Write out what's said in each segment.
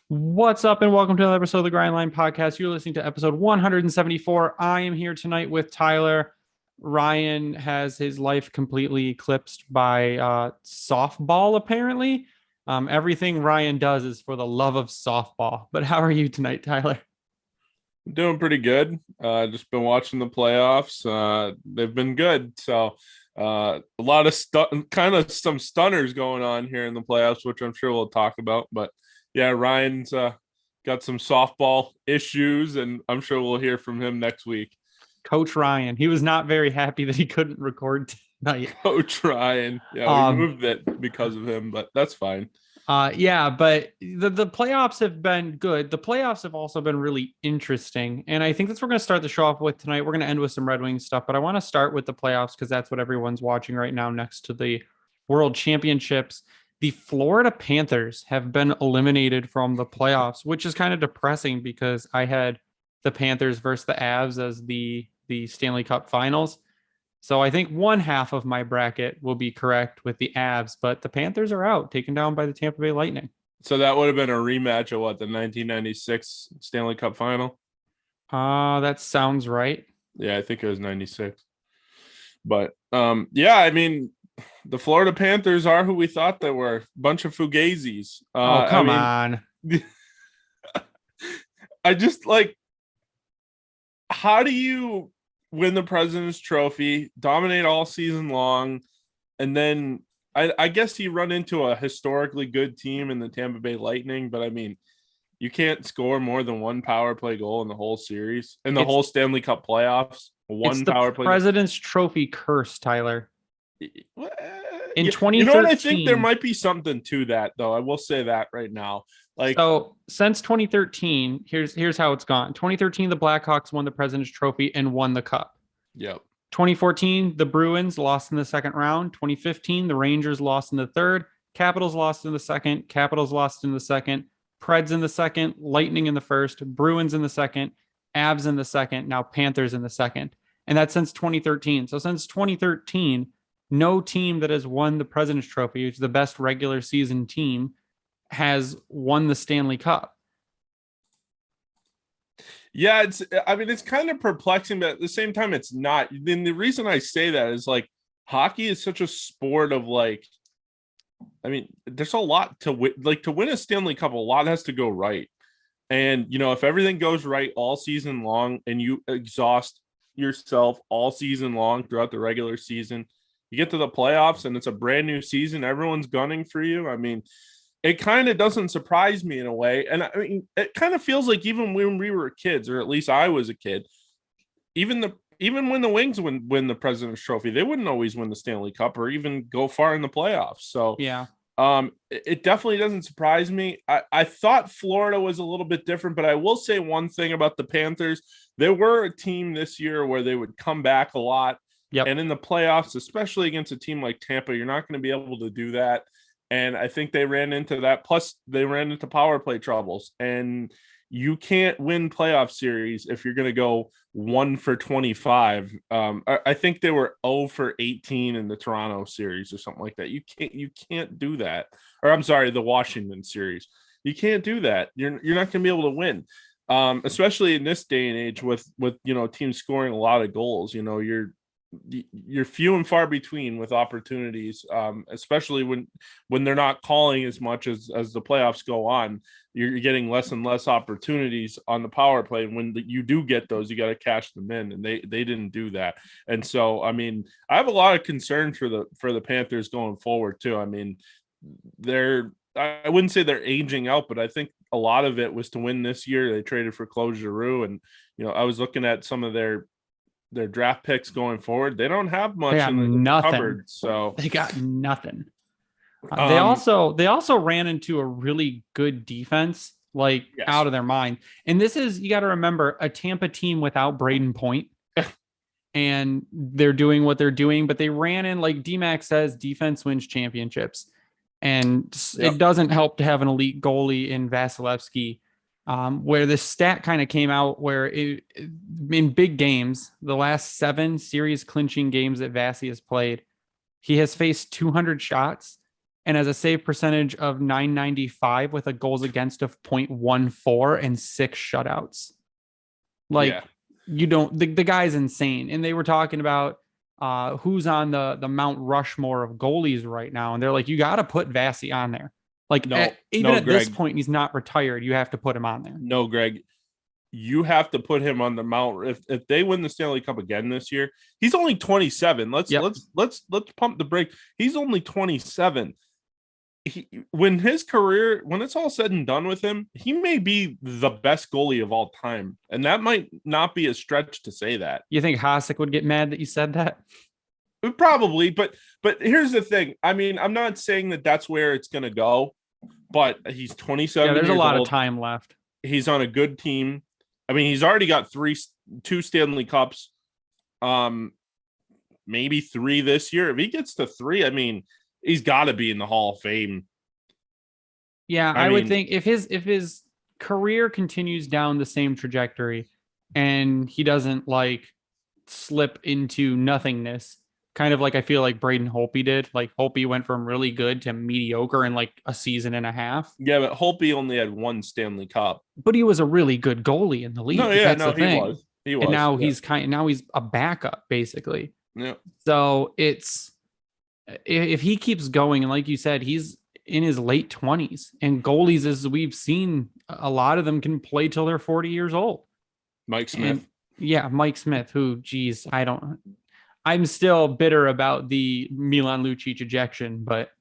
What's up, and welcome to another episode of the Grindline Podcast. You're listening to episode 174. I am here tonight with Tyler. Ryan has his life completely eclipsed by softball, apparently. Everything Ryan does is for the love of softball. But how are you tonight, Tyler? Doing pretty good. Just been watching the playoffs. They've been good. So a lot of kind of some stunners going on here in the playoffs, which I'm sure we'll talk about. But yeah, Ryan's got some softball issues, and I'm sure we'll hear from him next week. Coach Ryan. He was not very happy that he couldn't record tonight. Coach Ryan. Yeah, we moved it because of him, but that's fine. Yeah, but the playoffs have been good. The playoffs have also been really interesting. And I think that's what we're going to start the show off with tonight. We're going to end with some Red Wings stuff, but I want to start with the playoffs because that's what everyone's watching right now next to the World Championships. The Florida Panthers have been eliminated from the playoffs, which is kind of depressing because I had the Panthers versus the Avs as the Stanley Cup Finals. So I think one half of my bracket will be correct with the Avs, but the Panthers are out, taken down by the Tampa Bay Lightning. So that would have been a rematch of what, the 1996 Stanley Cup final? That sounds right. Yeah, I think it was 96. But yeah, I mean, the Florida Panthers are who we thought they were. Bunch of fugazis. Come on. I just how do you win the President's Trophy, dominate all season long, and then I guess you run into a historically good team in the Tampa Bay Lightning, but I mean, you can't score more than one power play goal in the whole series, in the whole Stanley Cup playoffs. One power play. President's Trophy curse, Tyler. In 2013, you know what? I think there might be something to that, though. I will say that right now. So since 2013, here's how it's gone. 2013, the Blackhawks won the President's Trophy and won the Cup. Yep. 2014, the Bruins lost in the second round. 2015, the Rangers lost in the third. Capitals lost in the second. Capitals lost in the second. Preds in the second. Lightning in the first. Bruins in the second. Avs in the second. Now Panthers in the second. And that's since 2013. So since 2013, no team that has won the President's Trophy, which is the best regular season team, has won the Stanley Cup. Yeah, it's kind of perplexing, but at the same time, it's not. Then the reason I say that is hockey is such a sport of there's a lot to win. To win a Stanley Cup, a lot has to go right. And, if everything goes right all season long and you exhaust yourself all season long throughout the regular season, you get to the playoffs and it's a brand new season. Everyone's gunning for you. I mean, it kind of doesn't surprise me in a way. And I mean, it kind of feels like even when we were kids, or at least I was a kid, even when the Wings win the President's Trophy, they wouldn't always win the Stanley Cup or even go far in the playoffs. So yeah, it definitely doesn't surprise me. I thought Florida was a little bit different, but I will say one thing about the Panthers. They were a team this year where they would come back a lot. Yep. And in the playoffs, especially against a team like Tampa, you're not going to be able to do that. And I think they ran into that. Plus, they ran into power play troubles. And you can't win playoff series if you're going to go 1 for 25. I think they were 0 for 18 in the Toronto series or something like that. You can't do that. Or I'm sorry, the Washington series. You can't do that. You're not going to be able to win. Especially in this day and age with teams scoring a lot of goals. You're few and far between with opportunities, especially when they're not calling as much as the playoffs go on. You're getting less and less opportunities on the power play. And when you do get those, you got to cash them in, and they didn't do that. And so, I mean, I have a lot of concerns for the Panthers going forward too. I mean, I wouldn't say they're aging out, but I think a lot of it was to win this year. They traded for Claude Giroux, and I was looking at some of their draft picks going forward. They don't have much in the cupboard, so they got nothing. They also ran into a really good defense, out of their mind. And this is, you got to remember, a Tampa team without Braden Point. And they're doing what they're doing, but they ran in, like D-Mac says, defense wins championships. And it doesn't help to have an elite goalie in Vasilevsky. Where the stat kind of came out where in big games, the last 7 series clinching games that Vasi has played, he has faced 200 shots and has a save percentage of 995 with a goals against of 0.14 and 6 shutouts. Like, Yeah. you don't, the guy's insane. And they were talking about who's on the Mount Rushmore of goalies right now. And they're like, you got to put Vasi on there. Like, even at this point, he's not retired. You have to put him on there. No, Greg, you have to put him on the Mount. If they win the Stanley Cup again this year, he's only 27. Let's pump the brake. He's only 27. When it's all said and done with him, he may be the best goalie of all time. And that might not be a stretch to say that. You think Hasek would get mad that you said that? Probably, but here's the thing. I mean, I'm not saying that that's where it's going to go, but he's 27. Yeah, there's a lot old. of time left. He's on a good team. I mean, he's already got 2 Stanley Cups, maybe 3 this year. If he gets to 3, I mean, he's got to be in the Hall of Fame. Yeah, I would think if his career continues down the same trajectory and he doesn't like slip into nothingness, kind of like I feel like Braden Holtby did. Like Holtby went from really good to mediocre in like a season and a half. Yeah, but Holtby only had 1 Stanley Cup. But he was a really good goalie in the league. No, yeah, no, he was. He was. And now he's he's a backup basically. Yeah. So it's if he keeps going, and like you said, he's in his late 20s, and goalies, as we've seen, a lot of them can play till they're 40 years old. Mike Smith. Mike Smith, who, geez, I'm still bitter about the Milan Lucic ejection, but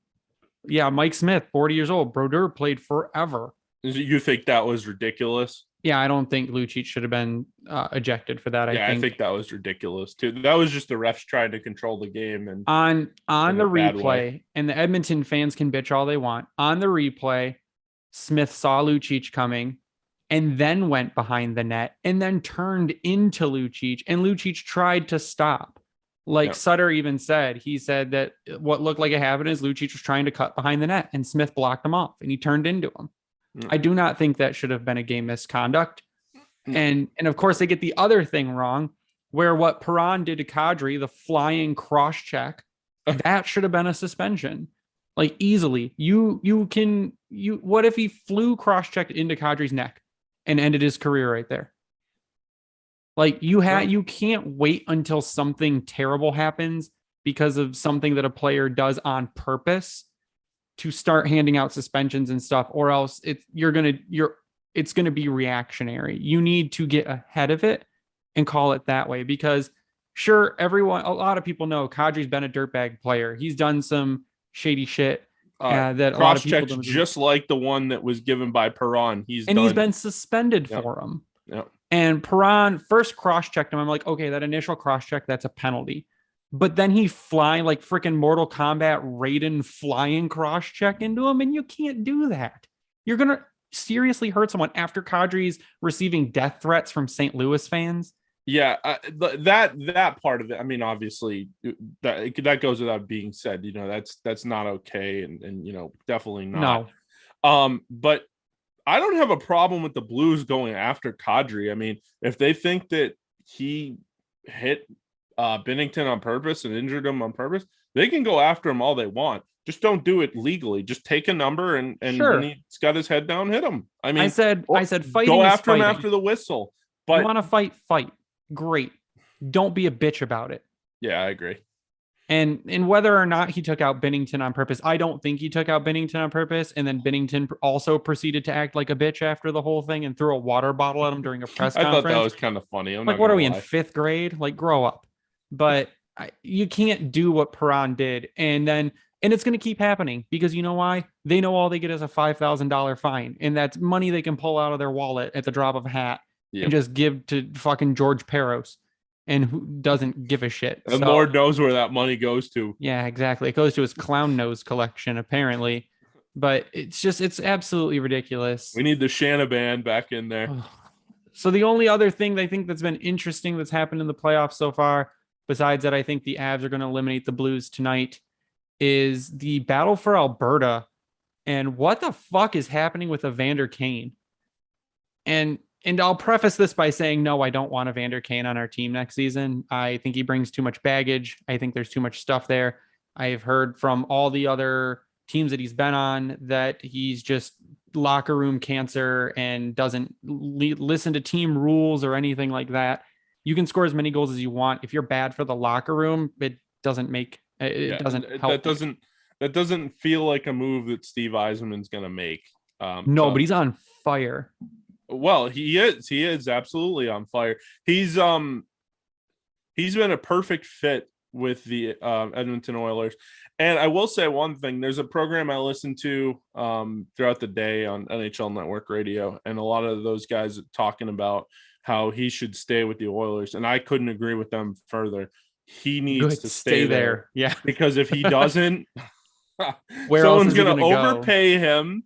yeah, Mike Smith, 40 years old. Brodeur played forever. You think that was ridiculous? Yeah, I don't think Lucic should have been ejected for that. I think that was ridiculous too. That was just the refs trying to control the game. And on the replay, and the Edmonton fans can bitch all they want. On the replay, Smith saw Lucic coming and then went behind the net and then turned into Lucic, and Lucic tried to stop. Like Sutter even said, he said that what looked like it happened is Lucic was trying to cut behind the net and Smith blocked him off and he turned into him. I do not think that should have been a game misconduct. And of course they get the other thing wrong, where what Perron did to Kadri, the flying cross check, that should have been a suspension. Like easily. What if he flew cross checked into Kadri's neck and ended his career right there? Like you can't wait until something terrible happens because of something that a player does on purpose to start handing out suspensions and stuff, or else it's gonna be reactionary. You need to get ahead of it and call it that way, because sure, a lot of people know Kadri's been a dirtbag player. He's done some shady shit that a lot of people don't do. Just like the one that was given by Perron. He's been suspended for him. Yep. And Perron first cross-checked him. I'm like, okay, that initial cross-check, that's a penalty. But then he like freaking Mortal Kombat Raiden flying cross-check into him, and you can't do that. You're going to seriously hurt someone after Kadri's receiving death threats from St. Louis fans. Yeah, that part of it, I mean, obviously, that goes without being said. You know, that's not okay, and you know, definitely not. No. But I don't have a problem with the Blues going after Kadri. I mean, if they think that he hit Binnington on purpose and injured him on purpose, they can go after him all they want. Just don't do it legally. Just take a number and sure. When he's got his head down, hit him. I mean, I said fighting. Go after him after the whistle. But you want to fight. Great. Don't be a bitch about it. Yeah, I agree. And whether or not he took out Binnington on purpose, I don't think he took out Binnington on purpose. And then Binnington also proceeded to act like a bitch after the whole thing and threw a water bottle at him during a press conference. I thought that was kind of funny. I'm like, what are we in 5th grade? Like, grow up. But you can't do what Perron did. And it's going to keep happening, because you know why? They know all they get is a $5,000 fine. And that's money they can pull out of their wallet at the drop of a hat and just give to fucking George Peros, and who doesn't give a shit. And Lord knows where that money goes to. Yeah, exactly. It goes to his clown nose collection, apparently. But it's absolutely ridiculous. We need the Shanna band back in there. So the only other thing I think that's been interesting that's happened in the playoffs so far, besides that I think the Avs are going to eliminate the Blues tonight, is the battle for Alberta. And what the fuck is happening with Evander Kane? And I'll preface this by saying, no, I don't want Evander Kane on our team next season. I think he brings too much baggage. I think there's too much stuff there. I've heard from all the other teams that he's been on that he's just locker room cancer and doesn't listen to team rules or anything like that. You can score as many goals as you want. If you're bad for the locker room, it doesn't doesn't help. That doesn't feel like a move that Steve Yzerman's going to make. No, but he's on fire. Well, he is absolutely on fire. He's been a perfect fit with the Edmonton Oilers. And I will say one thing, there's a program I listen to throughout the day on NHL Network Radio, and a lot of those guys are talking about how he should stay with the Oilers, and I couldn't agree with them further. He needs to stay there. Yeah. Because if he doesn't, someone's going to overpay him,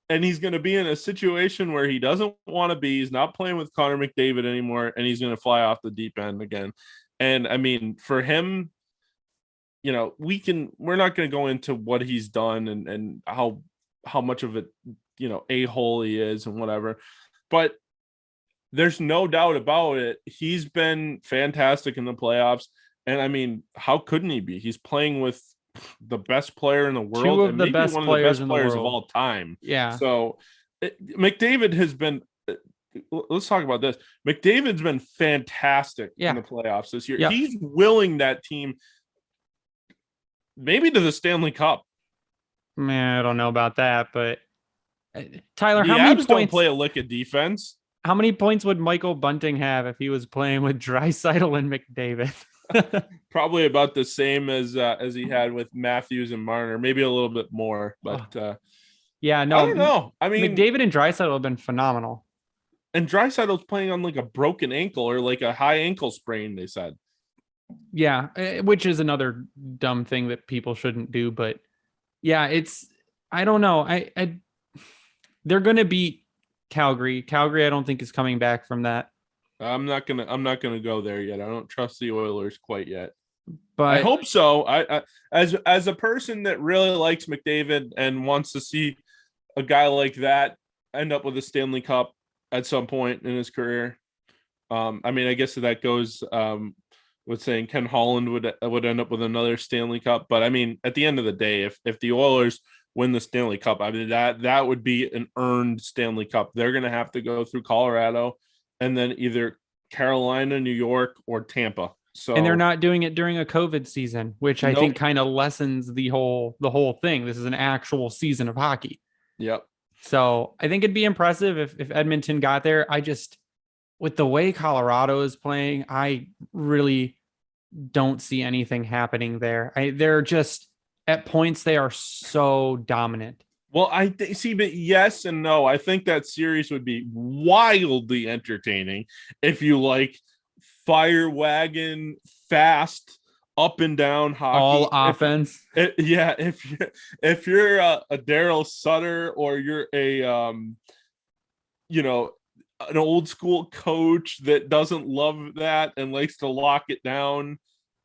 and he's going to be in a situation where he doesn't want to be. He's not playing with Connor McDavid anymore, and he's going to fly off the deep end again. And I mean, for him, we're not going to go into what he's done and how much of it, a-hole he is and whatever. But there's no doubt about it. He's been fantastic in the playoffs. And I mean, how couldn't he be? He's playing with the best player in the world. Two of the best players of all time. Yeah. So McDavid has been, let's talk about this. McDavid's been fantastic in the playoffs this year. Yeah. He's willing that team maybe to the Stanley Cup. Man, I don't know about that, but Tyler, the how many Avs points don't play a lick of defense? How many points would Michael Bunting have if he was playing with Draisaitl and McDavid? Probably about the same as he had with Matthews and Marner, maybe a little bit more. But yeah, no, I don't know. I mean, McDavid and Draisaitl have been phenomenal. And Draisaitl's playing on like a broken ankle or like a high ankle sprain, they said. Yeah, which is another dumb thing that people shouldn't do. But yeah, I don't know. They're going to beat Calgary. Calgary, I don't think is coming back from that. I'm not gonna go there yet. I don't trust the Oilers quite yet. But I hope so. I as a person that really likes McDavid and wants to see a guy like that end up with a Stanley Cup at some point in his career. I mean, I guess that goes with saying Ken Holland would end up with another Stanley Cup. But I mean, at the end of the day, if the Oilers win the Stanley Cup, I mean that would be an earned Stanley Cup. They're gonna have to go through Colorado and then either Carolina, New York, or Tampa. So, and they're not doing it during a COVID season, which I think kind of lessens the whole thing. This is an actual season of hockey. Yep. So I think it'd be impressive if Edmonton got there. With the way Colorado is playing, I really don't see anything happening there. They're just at points they are so dominant. Well, see, but yes and no. I think that series would be wildly entertaining if you like fire wagon, fast, up and down hockey, all offense. If you're a Daryl Sutter or you're an old school coach that doesn't love that and likes to lock it down.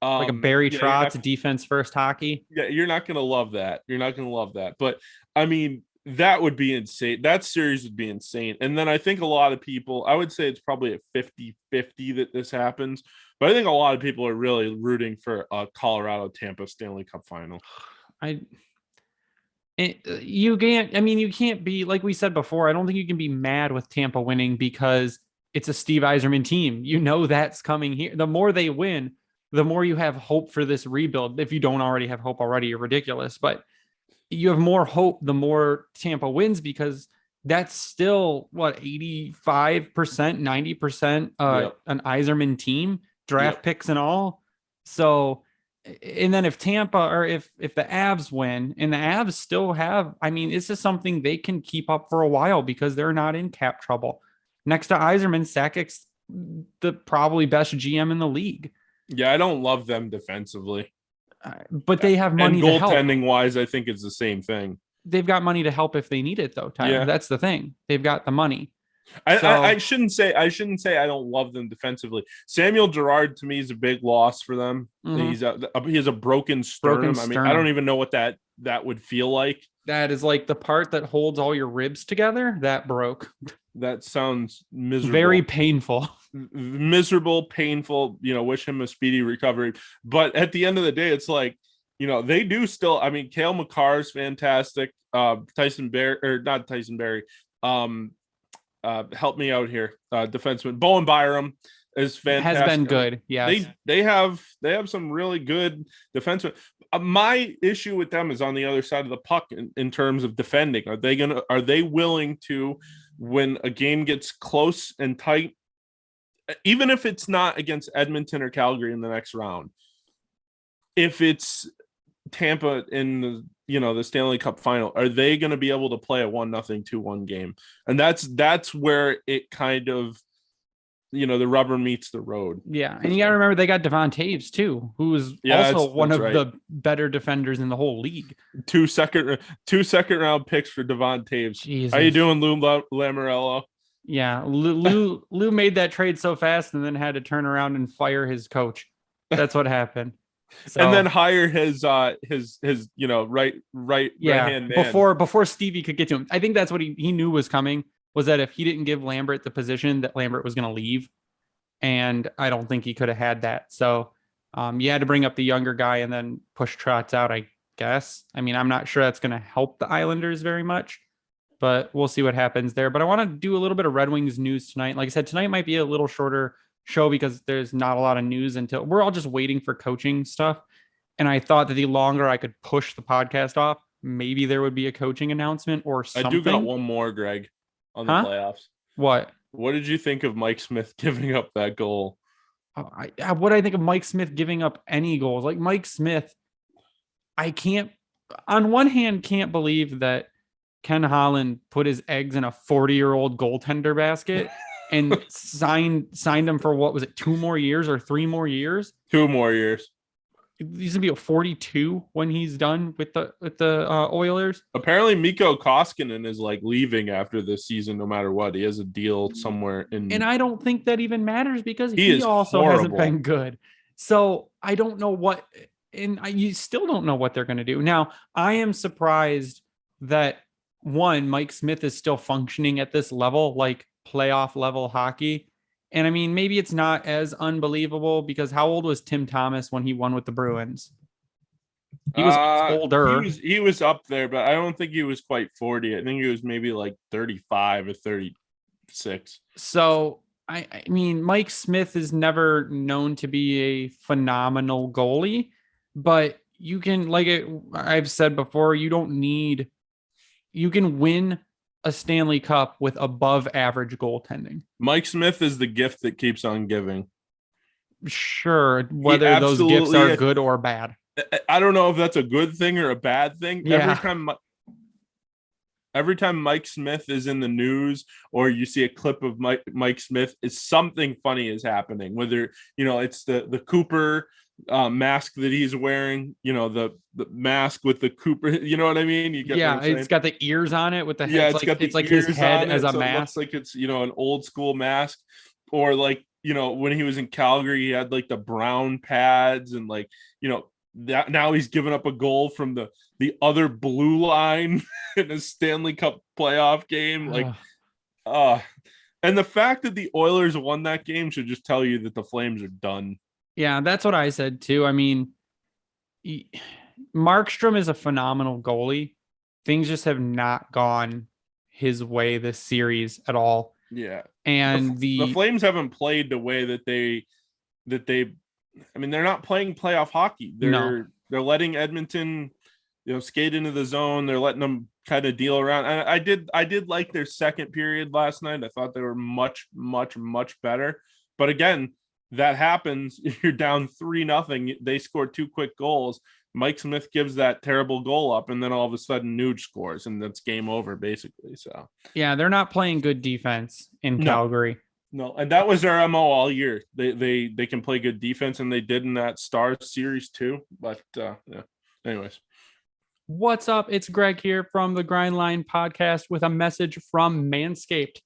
Like a Barry Trotz defense first hockey. Yeah, you're not going to love that. You're not going to love that. But, I mean, that would be insane. That series would be insane. And then I think a lot of people, I would say it's probably a 50-50 that this happens. But I think a lot of people are really rooting for a Colorado-Tampa Stanley Cup final. You can't be, like we said before, I don't think you can be mad with Tampa winning because it's a Steve Yzerman team. You know that's coming here. The more they win, the more you have hope for this rebuild. If you don't already have hope already, you're ridiculous. But you have more hope the more Tampa wins because that's still, 85%, 90% an Yzerman team, draft picks and all. So, and then if Tampa or if the Avs win and the Avs still have, this is something they can keep up for a while because they're not in cap trouble. Next to Yzerman, Sakic's the probably best GM in the league. Yeah, I don't love them defensively. But they have money to help. Goaltending wise, I think it's the same thing. They've got money to help if they need it, though, Tyler. Yeah. That's the thing. They've got the money. I shouldn't say I don't love them defensively. Samuel Girard to me is a big loss for them. Mm-hmm. He has a broken sternum. I don't even know what that would feel like. That is like the part that holds all your ribs together. That broke. That sounds miserable. Very painful. Miserable, painful. Wish him a speedy recovery. But at the end of the day, it's like, they do still. I mean, Cale McCarr is fantastic. Tyson Berry, or not Tyson Berry. Help me out here. Defenseman Bowen Byram is fantastic. Has been good. Yes. They have some really good defensemen. My issue with them is on the other side of the puck in terms of defending. Are they willing to, when a game gets close and tight, even if it's not against Edmonton or Calgary in the next round, if it's Tampa in the Stanley Cup final, are they going to be able to play a 1-0, 2-1 game? And that's where it kind of, the rubber meets the road. Yeah. And you got to remember they got Devon Taves too, who is also one of the better defenders in the whole league. Two second round picks for Devon Taves. Jesus. How you doing, Lou Lamoriello? Yeah. Lou made that trade so fast and then had to turn around and fire his coach. That's what happened. So, and then hire his right hand man before Stevie could get to him. I think that's what he knew was coming, was that if he didn't give Lambert the position, that Lambert was going to leave. And I don't think he could have had that. So you had to bring up the younger guy and then push Trotz out, I guess. I mean, I'm not sure that's going to help the Islanders very much, but we'll see what happens there. But I want to do a little bit of Red Wings news tonight. Like I said, tonight might be a little shorter show because there's not a lot of news until we're all just waiting for coaching stuff. And I thought that the longer I could push the podcast off, maybe there would be a coaching announcement or something. I do got one more, Greg, on the playoffs. What did you think of Mike Smith giving up that goal? What do I think of Mike Smith giving up any goals? Like Mike Smith, I can't, on one hand, can't believe that Ken Holland put his eggs in a 40-year-old goaltender basket and signed him for, what was it, 2 more years or 3 more years? 2 more years. He's gonna be 42 when he's done with the Oilers. Apparently, Mikko Koskinen is leaving after this season, no matter what. He has a deal somewhere and I don't think that even matters because he also hasn't been good. So I don't know what, and you still don't know what they're going to do. Now, I am surprised that Mike Smith is still functioning at this level, like playoff level hockey. And I mean, maybe it's not as unbelievable because how old was Tim Thomas when he won with the Bruins? He was older. He was up there, but I don't think he was quite 40. I think he was maybe 35 or 36. So, I mean, Mike Smith is never known to be a phenomenal goalie, but you can, I've said before, you can win a Stanley Cup with above average goaltending. Mike Smith is the gift that keeps on giving. Sure, whether those gifts are good or bad. I don't know if that's a good thing or a bad thing. Yeah. Every time Mike Smith is in the news or you see a clip of Mike Smith, it's something funny is happening. Whether it's the Cooper mask that he's wearing, the mask with the Cooper, you know what I mean? It's got the ears on it with the head. Yeah, it's like his head as a mask. It looks like it's an old school mask. Or when he was in Calgary, he had the brown pads and that now he's given up a goal from the other blue line in a Stanley Cup playoff game. And the fact that the Oilers won that game should just tell you that the Flames are done. Yeah, that's what I said too. I mean, Markstrom is a phenomenal goalie. Things just have not gone his way this series at all. Yeah. And the Flames haven't played the way that they I mean, they're not playing playoff hockey. They're letting Edmonton, skate into the zone. They're letting them kind of deal around. And I did like their second period last night. I thought they were much, much, much better. But again, that happens. You're down 3-0. They score 2 quick goals. Mike Smith gives that terrible goal up, and then all of a sudden Nuge scores, and that's game over basically. So yeah, they're not playing good defense in Calgary. No, and that was their MO all year. They can play good defense, and they did in that Stars series too. But yeah. Anyways. What's up? It's Greg here from the Grind Line podcast with a message from Manscaped.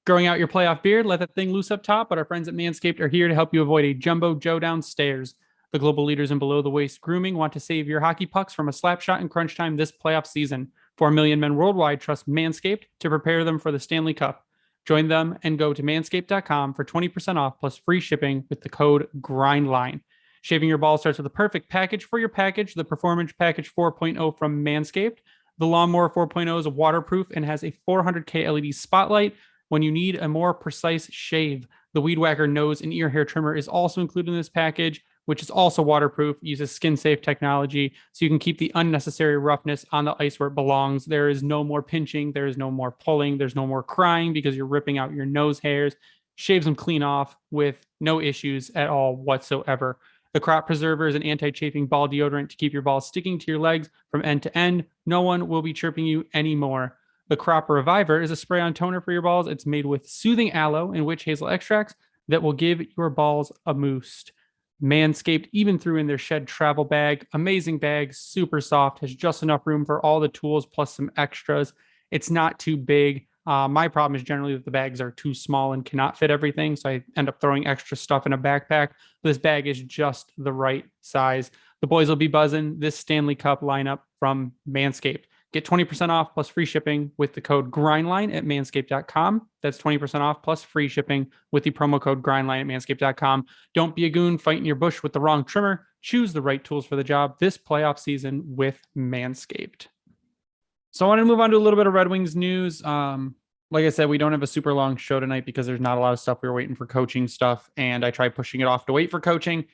Growing out your playoff beard, let that thing loose up top, but our friends at Manscaped are here to help you avoid a jumbo Joe downstairs. The global leaders in below-the-waist grooming want to save your hockey pucks from a slap shot in crunch time this playoff season. 4 million men worldwide trust Manscaped to prepare them for the Stanley Cup. Join them and go to manscaped.com for 20% off plus free shipping with the code GRINDLINE. Shaving your balls starts with the perfect package for your package, the Performance Package 4.0 from Manscaped. The Lawnmower 4.0 is waterproof and has a 400K LED spotlight when you need a more precise shave. The Weed Whacker nose and ear hair trimmer is also included in this package, which is also waterproof, uses skin-safe technology, so you can keep the unnecessary roughness on the ice where it belongs. There is no more pinching. There is no more pulling. There's no more crying because you're ripping out your nose hairs. Shaves them clean off with no issues at all whatsoever. The Crop Preserver is an anti-chafing ball deodorant to keep your balls sticking to your legs from end to end. No one will be chirping you anymore. The Crop Reviver is a spray-on toner for your balls. It's made with soothing aloe and witch hazel extracts that will give your balls a boost. Manscaped even threw in their Shed travel bag. Amazing bag, super soft, has just enough room for all the tools plus some extras. It's not too big. My problem is generally that the bags are too small and cannot fit everything, so I end up throwing extra stuff in a backpack. This bag is just the right size. The boys will be buzzing this Stanley Cup lineup from Manscaped. Get 20% off plus free shipping with the code GRINDLINE at manscaped.com. That's 20% off plus free shipping with the promo code GRINDLINE at manscaped.com. Don't be a goon fighting your bush with the wrong trimmer. Choose the right tools for the job this playoff season with Manscaped. So I want to move on to a little bit of Red Wings news. Like I said, we don't have a super long show tonight because there's not a lot of stuff. We were waiting for coaching stuff, and I tried pushing it off to wait for coaching,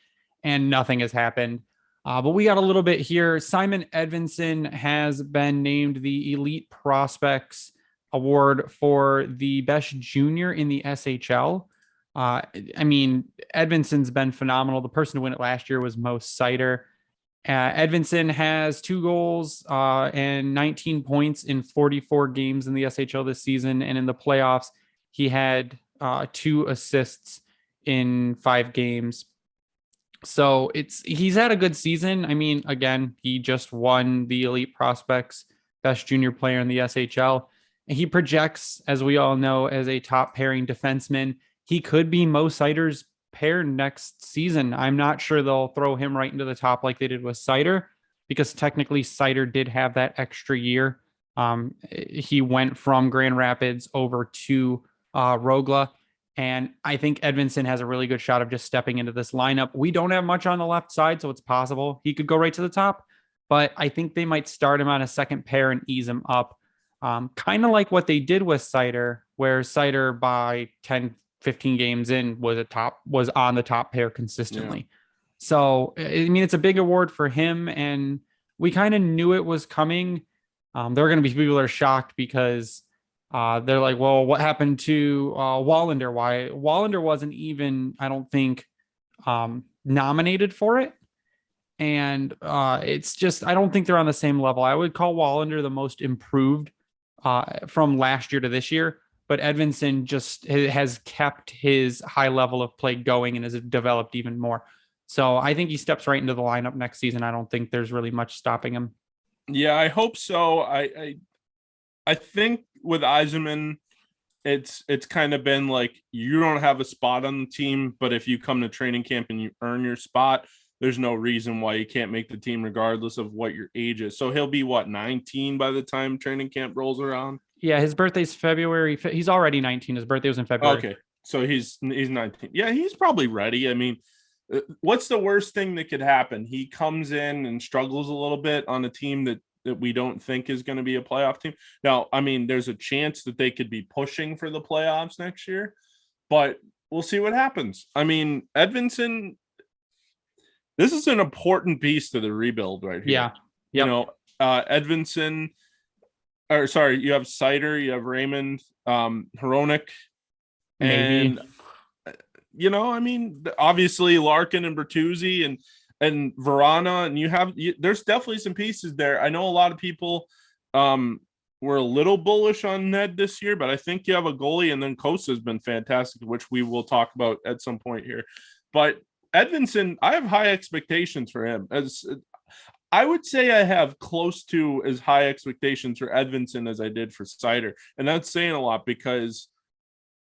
and nothing has happened. But we got a little bit here. Simon Edvinsson has been named the Elite Prospects Award for the best junior in the SHL. I mean, Edvinson's been phenomenal. The person to win it last year was Mo Seider. Edvinson has 2 goals and 19 points in 44 games in the SHL this season. And in the playoffs, he had 2 assists in 5 games. So he's had a good season. I mean, again, he just won the Elite Prospects Best Junior Player in the SHL. And he projects, as we all know, as a top pairing defenseman. He could be Mo Seider's pair next season. I'm not sure they'll throw him right into the top like they did with Seider, because technically Seider did have that extra year. He went from Grand Rapids over to Rogla, and I think Edvinson has a really good shot of just stepping into this lineup. We don't have much on the left side, so it's possible he could go right to the top, but I think they might start him on a second pair and ease him up. Kind of like what they did with Seider, where Seider by 10, 15 games in was on the top pair consistently. Yeah. So, I mean, it's a big award for him, and we kind of knew it was coming. There are going to be people that are shocked because they're like, well, what happened to Wallander? Why Wallander wasn't even, I don't think, nominated for it. And it's just, I don't think they're on the same level. I would call Wallander the most improved from last year to this year. But Edvinson just has kept his high level of play going and has developed even more. So I think he steps right into the lineup next season. I don't think there's really much stopping him. Yeah, I hope so. I think with Yzerman, it's kind of been like, you don't have a spot on the team, but if you come to training camp and you earn your spot, there's no reason why you can't make the team regardless of what your age is. So he'll be 19 by the time training camp rolls around. Yeah, his birthday's February. He's already 19. His birthday was in February. Okay, so he's 19. Yeah, he's probably ready. I mean, what's the worst thing that could happen? He comes in and struggles a little bit on a team that we don't think is going to be a playoff team. Now, I mean, there's a chance that they could be pushing for the playoffs next year, but we'll see what happens. I mean, Edvinson, this is an important piece to the rebuild right here. Yeah. Yep. You know, Edvinson, or sorry, you have Seider, you have Raymond, Hronek, and I mean, obviously Larkin and Bertuzzi and Verana, and there's definitely some pieces there. I know a lot of people were a little bullish on Ned this year, but I think you have a goalie, and then Costa has been fantastic, which we will talk about at some point here. But Edvinson, I have high expectations for him. As I would say, I have close to as high expectations for Edvinson as I did for Seider. And that's saying a lot because,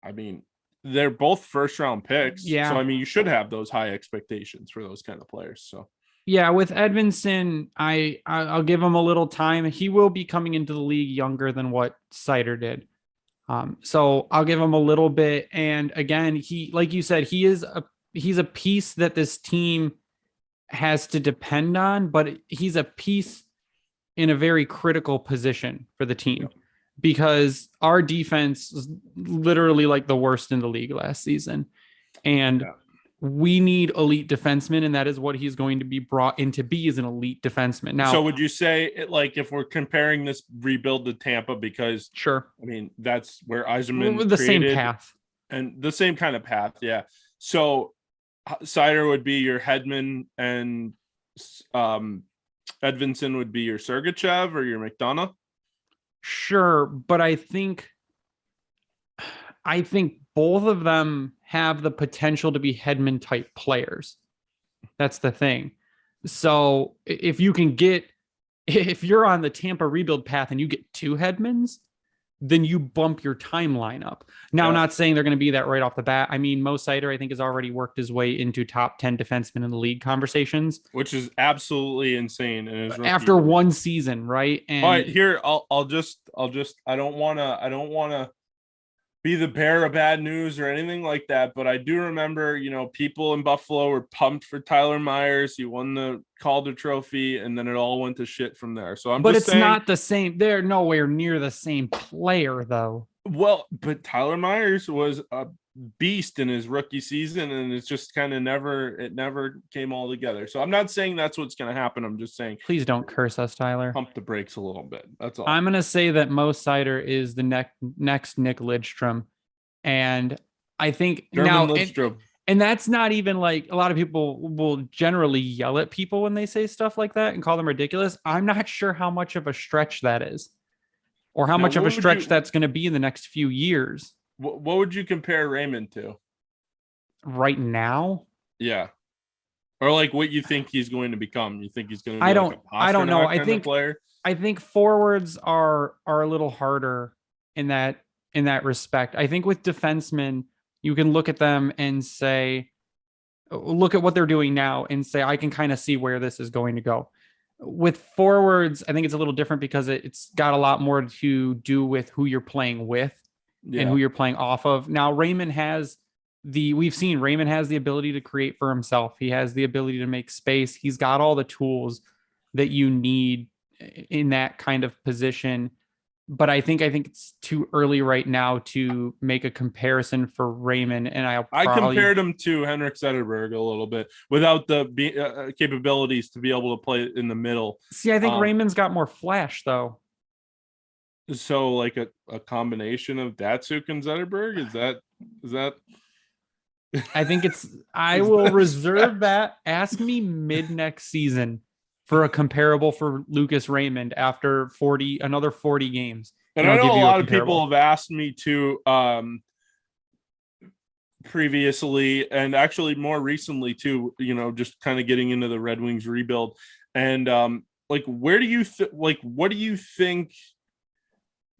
I mean, they're both first-round picks. Yeah. So, I mean, you should have those high expectations for those kind of players. So, yeah, with Edvinson, I'll give him a little time. He will be coming into the league younger than what Seider did. So I'll give him a little bit. And again, he, like you said, he's a piece that this team has to depend on, but he's a piece in a very critical position for the team because our defense is literally like the worst in the league last season. And we need elite defensemen, and that is what he's going to be brought in to be, as an elite defenseman. Now, so would you say, like, if we're comparing this rebuild to Tampa, because sure, I mean that's where Yzerman the created, same path and the same kind of path, yeah. So Seider would be your Hedman, and Edvinson would be your Sergachev or your McDonough. Sure, but I think both of them have the potential to be Hedman type players. That's the thing. So if you're on the Tampa rebuild path and you get two Hedmans, then you bump your timeline up. Now, I'm not saying they're going to be that right off the bat. I mean, Mo Seider, I think, has already worked his way into top 10 defensemen in the league conversations, which is absolutely insane. And after one season, right? And all right, here I'll just I don't want to be the bearer of bad news or anything like that, but I do remember, people in Buffalo were pumped for Tyler Myers. He won the Calder Trophy, and then it all went to shit from there. So but it's not the same. They're nowhere near the same player, though. Well, but Tyler Myers was a beast in his rookie season, and it's just kind of never came all together. So I'm not saying that's what's going to happen. I'm just saying, please don't curse us, Tyler. Pump the brakes a little bit. That's all. I'm going to say that Mo Seider is the next Nick Lidstrom. And I think German Lidstrom. And that's not even like, a lot of people will generally yell at people when they say stuff like that and call them ridiculous. I'm not sure how much of a stretch that is, or how much of a stretch that's going to be in the next few years. What would you compare Raymond to right now? Yeah. Or like what you think he's going to become. You think he's going to be I don't know. I think forwards are a little harder in that respect. I think with defensemen, you can look at them and say, look at what they're doing now and say, I can kind of see where this is going to go. With forwards, I think it's a little different because it's got a lot more to do with who you're playing with and who you're playing off of. Now, we've seen Raymond has the ability to create for himself. He has the ability to make space. He's got all the tools that you need in that kind of position. But I think it's too early right now to make a comparison for Raymond. And I compared him to Henrik Zetterberg a little bit without the capabilities to be able to play in the middle. See, I think Raymond's got more flash, though. So like a combination of Datsuk and Zetterberg? Is that? I think I will reserve that. Ask me mid next season for a comparable for Lucas Raymond after another 40 games. And I know a lot of people have asked me to previously, and actually more recently too, just kind of getting into the Red Wings rebuild. And like, where do you what do you think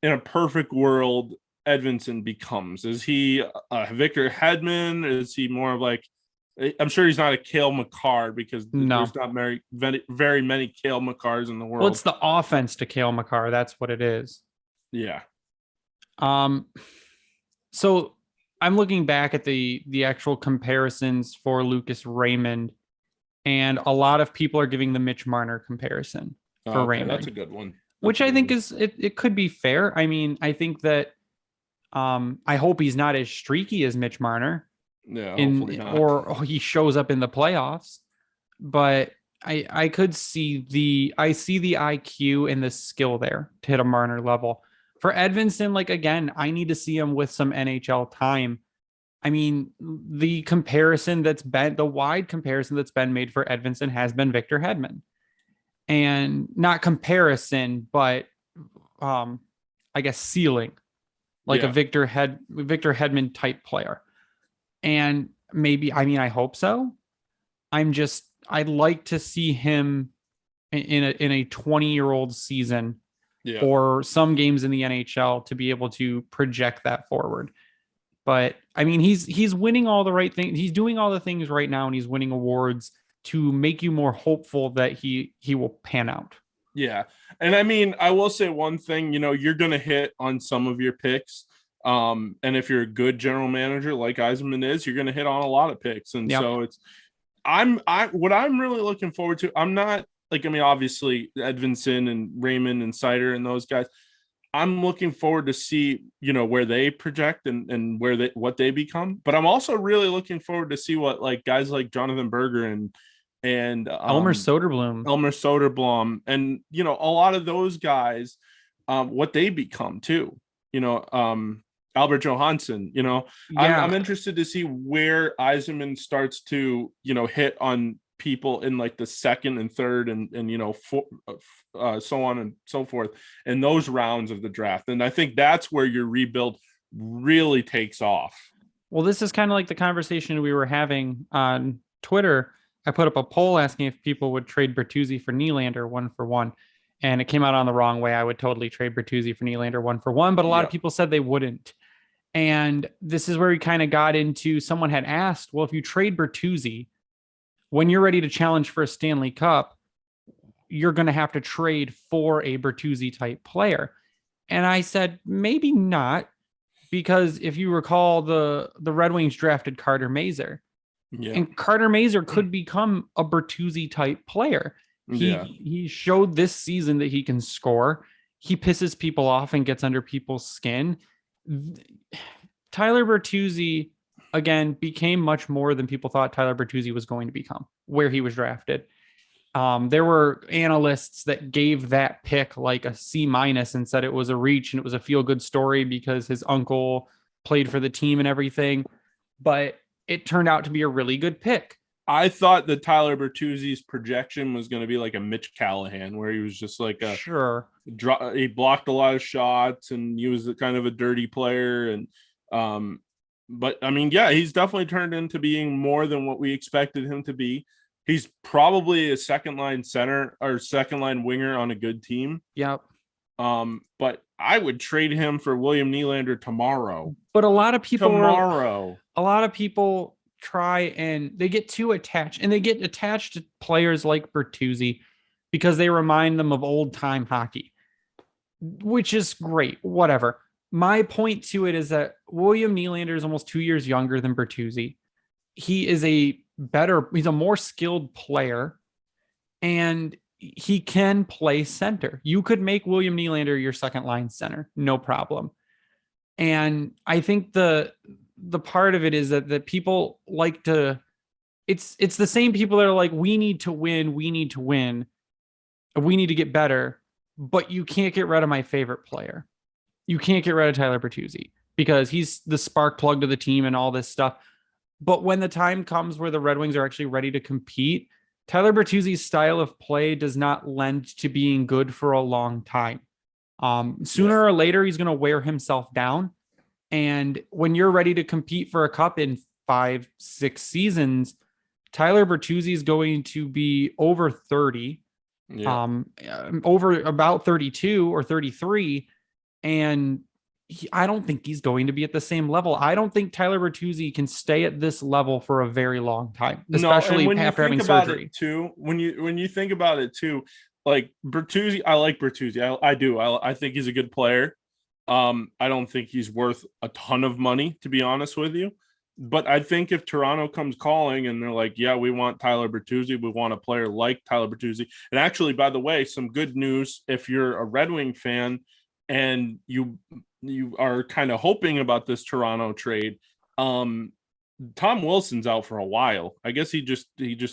in a perfect world Edvinson becomes? Is he Victor Hedman? Is he more of like, I'm sure he's not a Cale Makar, because there's not very many Cale Makars in the world. Well, it's the offense to Cale Makar. That's what it is. Yeah. So I'm looking back at the actual comparisons for Lucas Raymond, and a lot of people are giving the Mitch Marner comparison for Raymond. That's a good one. Which I think is it could be fair. I mean, I think that I hope he's not as streaky as Mitch Marner. Yeah, hopefully not. Or he shows up in the playoffs. But I could see the IQ and the skill there to hit a Marner level. For Edvinson, like, again, I need to see him with some NHL time. I mean, the wide comparison that's been made for Edvinson has been Victor Hedman. And not comparison, but I guess ceiling, like a Victor Hedman type player. And maybe, I mean, I hope so. I'd like to see him in a 20-year-old season or some games in the NHL to be able to project that forward. But I mean, he's winning all the right things. He's doing all the things right now, and he's winning awards to make you more hopeful that he will pan out. Yeah. And I mean, I will say one thing, you're going to hit on some of your picks. And if you're a good general manager like Yzerman is, you're going to hit on a lot of picks. And so what I'm really looking forward to. I'm not like, I mean, obviously Edvinson and Raymond and Sider and those guys. I'm looking forward to see, where they project and what they become. But I'm also really looking forward to see what like guys like Jonathan Berger and Elmer Soderblom. Elmer Soderblom and a lot of those guys, what they become too. Albert Johansson. Yeah. I'm interested to see where Eisenman starts to hit on people in like the second and third and so on and so forth in those rounds of the draft. And I think that's where your rebuild really takes off. Well, this is kind of like the conversation we were having on Twitter. I put up a poll asking if people would trade Bertuzzi for Nylander 1-for-1, and it came out on the wrong way. I would totally trade Bertuzzi for Nylander 1-for-1, but a lot of people said they wouldn't. And this is where we kind of got into, someone had asked, well, if you trade Bertuzzi, when you're ready to challenge for a Stanley Cup, you're going to have to trade for a Bertuzzi type player. And I said, maybe not, because if you recall, the Red Wings drafted Carter Mazur. Yeah. And Carter Mazur could become a Bertuzzi type player. He showed this season that he can score. He pisses people off and gets under people's skin. Tyler Bertuzzi, again, became much more than people thought Tyler Bertuzzi was going to become, where he was drafted. There were analysts that gave that pick like a C- and said it was a reach and it was a feel-good story because his uncle played for the team and everything. But it turned out to be a really good pick. I thought that Tyler Bertuzzi's projection was going to be like a Mitch Callahan, where he was just like he blocked a lot of shots and he was kind of a dirty player. And but I mean, yeah, he's definitely turned into being more than what we expected him to be. He's probably a second line center or second line winger on a good team. Yep. But I would trade him for William Nylander tomorrow. But a lot of people try and they get too attached, and they get attached to players like Bertuzzi because they remind them of old time hockey, which is great. Whatever. My point to it is that William Nylander is almost 2 years younger than Bertuzzi. He's a more skilled player, and he can play center. You could make William Nylander your second line center, no problem. And I think the part of it is that people like to, it's the same people that are like, we need to win, we need to get better, but you can't get rid of my favorite player. You can't get rid of Tyler Bertuzzi because he's the spark plug to the team and all this stuff. But when the time comes where the Red Wings are actually ready to compete, Tyler Bertuzzi's style of play does not lend to being good for a long time. Sooner or later, he's going to wear himself down. And when you're ready to compete for a cup in 5-6 seasons, Tyler Bertuzzi is going to be over 30, over about 32 or 33. And I don't think he's going to be at the same level. I don't think Tyler Bertuzzi can stay at this level for a very long time, especially after having surgery. When you think about it too, like Bertuzzi, I like Bertuzzi. I do. I think he's a good player. I don't think he's worth a ton of money, to be honest with you. But I think if Toronto comes calling and they're like, yeah, we want Tyler Bertuzzi, we want a player like Tyler Bertuzzi. And actually, by the way, some good news, if you're a Red Wing fan and you are kind of hoping about this Toronto trade, Tom Wilson's out for a while. I guess he just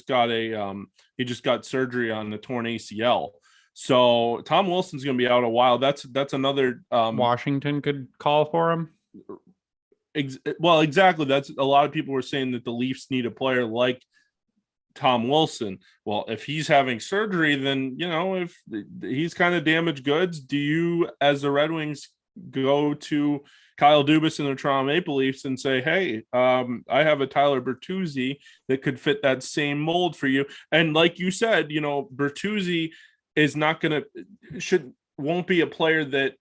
got surgery on the torn ACL. So Tom Wilson's going to be out a while. That's another Washington could call for him. Well, exactly. That's a lot of people were saying that the Leafs need a player like Tom Wilson. Well, if he's having surgery, then if he's kind of damaged goods, do you, as the Red Wings, go to Kyle Dubas and the Toronto Maple Leafs and say, hey, I have a Tyler Bertuzzi that could fit that same mold for you? And like you said, Bertuzzi is won't be a player that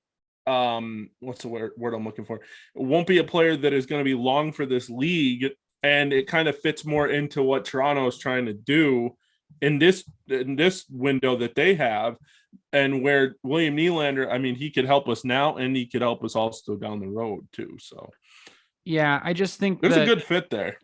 what's the word I'm looking for? It won't be a player that is going to be long for this league, and it kind of fits more into what Toronto is trying to do in this window that they have. And where William Nylander, I mean, he could help us now and he could help us also down the road too. So yeah, I just think there's a good fit there.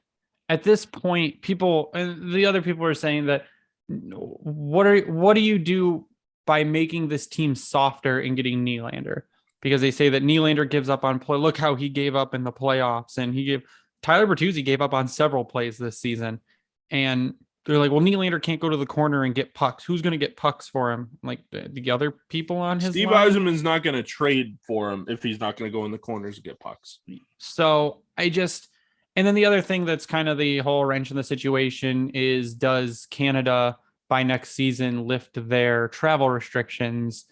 at this point, people and the other people are saying that what do you do by making this team softer and getting Nylander? Because they say that Nylander gives up on play. Look how he gave up in the playoffs, and Tyler Bertuzzi gave up on several plays this season, and they're like, well, Nylander can't go to the corner and get pucks. Who's going to get pucks for him? Like the other people on his Steve line? Eisenman's not going to trade for him if he's not going to go in the corners and get pucks. So and then the other thing that's kind of the whole wrench in the situation is, does Canada by next season lift their travel restrictions,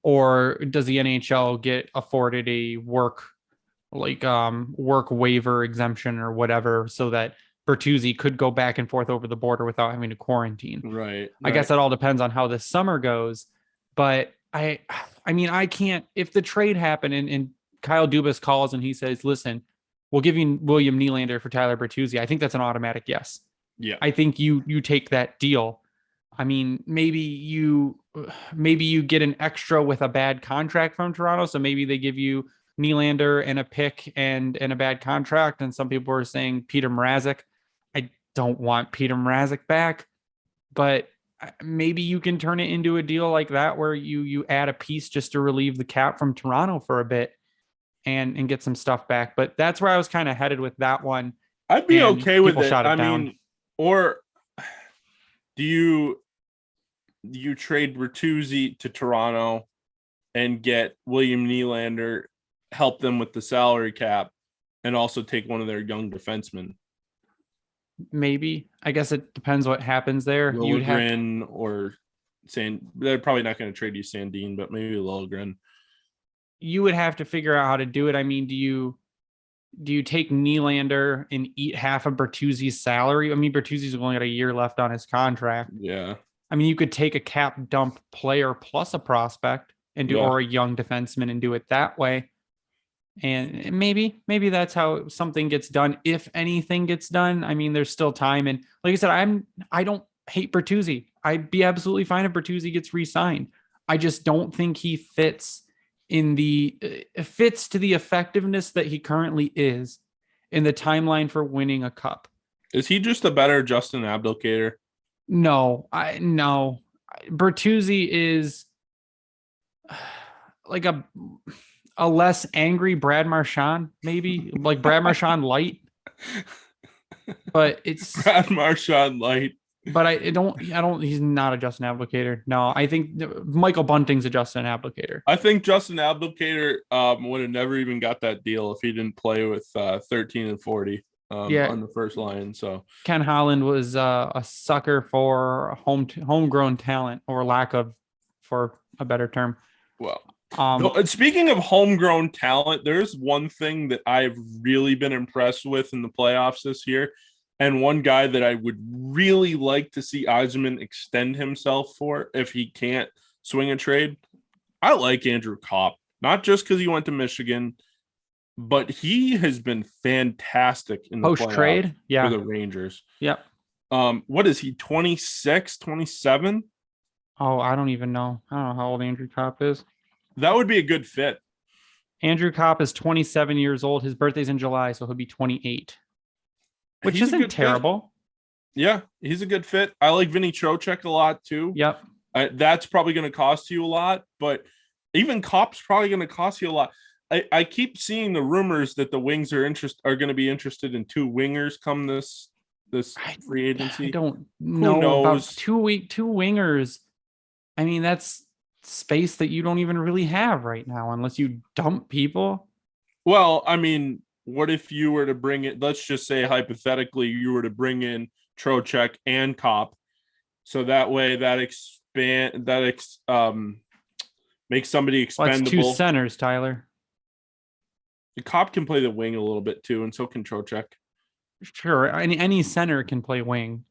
or does the NHL get afforded a work waiver exemption or whatever, so that Bertuzzi could go back and forth over the border without having to quarantine? Right. I guess that all depends on how this summer goes. But I mean, I can't, if the trade happened and Kyle Dubas calls and he says, listen, we'll give you William Nylander for Tyler Bertuzzi, I think that's an automatic yes. Yeah. I think you take that deal. I mean, maybe you get an extra with a bad contract from Toronto. So maybe they give you Nylander and a pick and a bad contract. And some people are saying Peter Mrazek. I don't want Peter Mrazek back, but maybe you can turn it into a deal like that where you add a piece just to relieve the cap from Toronto for a bit and get some stuff back. But that's where I was kind of headed with that one. I'd be And okay with people it. shot I down. mean, or do you trade Bertuzzi to Toronto and get William Nylander, help them with the salary cap, and also take one of their young defensemen? Maybe. I guess it depends what happens there. Liljegren or they're probably not going to trade you Sandin, but maybe Liljegren. You would have to figure out how to do it. I mean, do you take Nylander and eat half of Bertuzzi's salary? I mean, Bertuzzi's only got a year left on his contract. Yeah. I mean, you could take a cap dump player plus a prospect and or a young defenseman and do it that way. And maybe that's how something gets done. If anything gets done, I mean, there's still time. And like I said, I don't hate Bertuzzi. I'd be absolutely fine if Bertuzzi gets re-signed. I just don't think he fits to the effectiveness that he currently is in the timeline for winning a cup. Is he just a better Justin Abdelkader? No. Bertuzzi is like a less angry Brad Marchand, maybe like Brad Marchand light. But it's Brad Marchand light. But I don't. He's not a Justin Abdelkader. No, I think Michael Bunting's a Justin Abdelkader. I think Justin Abdelkader would have never even got that deal if he didn't play with 13 and 40 on the first line. So Ken Holland was a sucker for homegrown talent, or lack of, for a better term. Well, speaking of homegrown talent, there's one thing that I've really been impressed with in the playoffs this year. And one guy that I would really like to see Yzerman extend himself for if he can't swing a trade. I like Andrew Kopp, not just because he went to Michigan, but he has been fantastic in the post-trade for the Rangers. Yep. What is he, 26, 27? Oh, I don't even know. I don't know how old Andrew Kopp is. That would be a good fit. Andrew Kopp is 27 years old. His birthday's in July, so he'll be 28. Which isn't terrible. Fit. Yeah, he's a good fit. I like Vinny Trocheck a lot too. Yep. That's probably going to cost you a lot, but even Kopp's probably going to cost you a lot. I keep seeing the rumors that the Wings are going to be interested in two wingers come this free agency. I don't know about two wingers. I mean, that's space that you don't even really have right now unless you dump people. Well, I mean, what if you were to bring it? Let's just say hypothetically, you were to bring in Trocheck and Kopp, so that way makes somebody expendable. That's two centers, Tyler. The Kopp can play the wing a little bit too, and so can Trocheck. Sure, any center can play wing.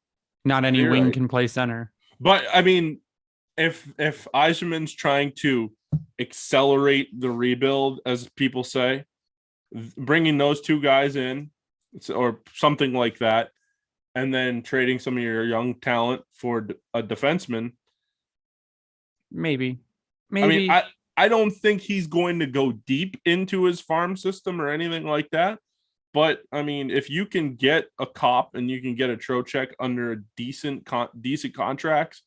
Not any wing can play center. But I mean, if Yzerman's trying to accelerate the rebuild, as people say, bringing those two guys in or something like that, and then trading some of your young talent for a defenseman. Maybe. I mean, I don't think he's going to go deep into his farm system or anything like that, But I mean, if you can get a Cop and you can get a Trocheck under a decent contracts,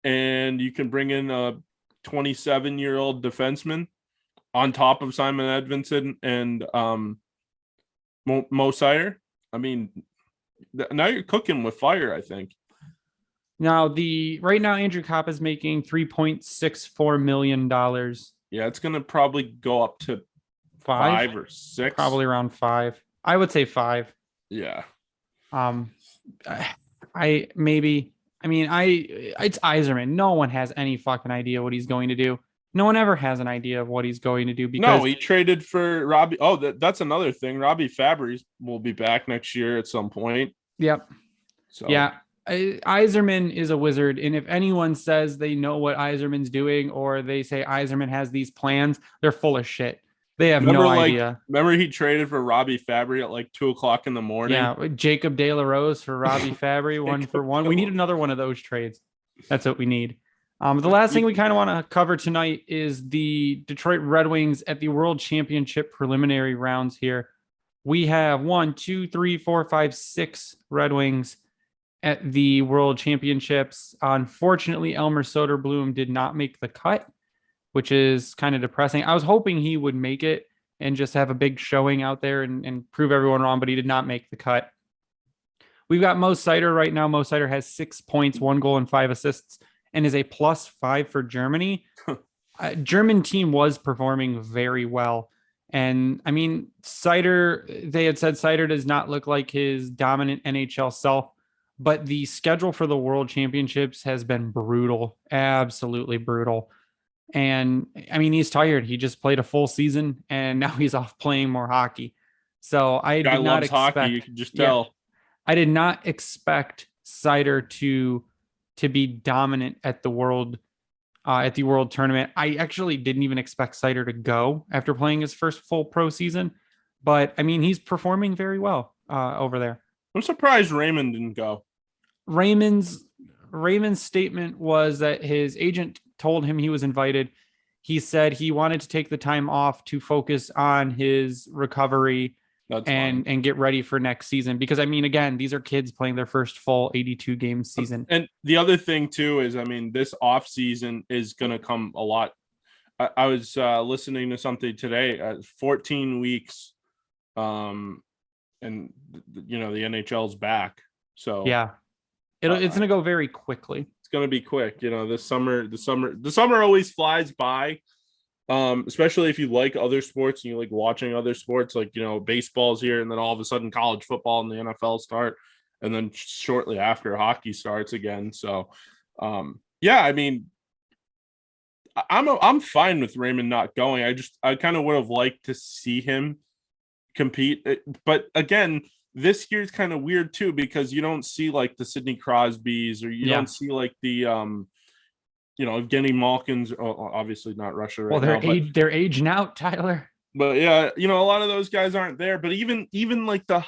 and you can bring in a 27-year-old defenseman on top of Simon Edvinsson and Mo Sire, I mean, now you're cooking with fire, I think. Now right now Andrew Kopp is making $3.64 million. Yeah, it's gonna probably go up to five or six. Probably around 5. I would say 5. Yeah. It's Yzerman. No one has any fucking idea what he's going to do. No one ever has an idea of what he's going to do because he traded for Robbie. Oh, that's another thing. Robbie Fabry will be back next year at some point. Yep. So yeah, Yzerman is a wizard, and if anyone says they know what Yzerman's doing or they say Yzerman has these plans, they're full of shit. They have no idea. Remember he traded for Robbie Fabry at like 2:00 in the morning? Yeah, Jacob De La Rose for Robbie Fabry, 1-for-1. We need another one of those trades. That's what we need. The last thing we kind of want to cover tonight is the Detroit Red Wings at the World Championship preliminary rounds here. We have 1, 2, 3, 4, 5, 6 Red Wings at the World Championships. Unfortunately, Elmer Soderblom did not make the cut, which is kind of depressing. I was hoping he would make it and just have a big showing out there and prove everyone wrong, but he did not make the cut. We've got Mo Seider right now. Mo Seider has 6 points, 1 goal, and 5 assists, and is a +5 for Germany. German team was performing very well. And I mean, Seider, they had said Seider does not look like his dominant NHL self, but the schedule for the World Championships has been brutal, absolutely brutal. And I mean, he's tired. He just played a full season and now he's off playing more hockey. So I did not expect hockey, you can just tell. Yeah, I did not expect Seider to be dominant at the world tournament. I actually didn't even expect Seider to go after playing his first full pro season, but I mean, he's performing very well over there. I'm surprised Raymond didn't go. Raymond's statement was that his agent told him he was invited. He said he wanted to take the time off to focus on his recovery and get ready for next season. Because I mean, again, these are kids playing their first full 82 game season. And the other thing too is, I mean, this off season is going to come a lot. I was listening to something today, 14 weeks. And you know, the NHL's back. So yeah, it's going to go very quickly. It's going to be quick. You know, the summer always flies by. Especially if you like other sports and you like watching other sports, like, you know, baseball's here, and then all of a sudden college football and the NFL start, and then shortly after hockey starts again. So, yeah, I mean, I'm fine with Raymond not going. I kind of would have liked to see him compete, but again, this year's kind of weird too, because you don't see like the Sidney Crosbys, or you don't see like the you know, Evgeny Malkin's, obviously not Russia right now. Well, they're aging out, Tyler. But yeah, you know, a lot of those guys aren't there. But even like the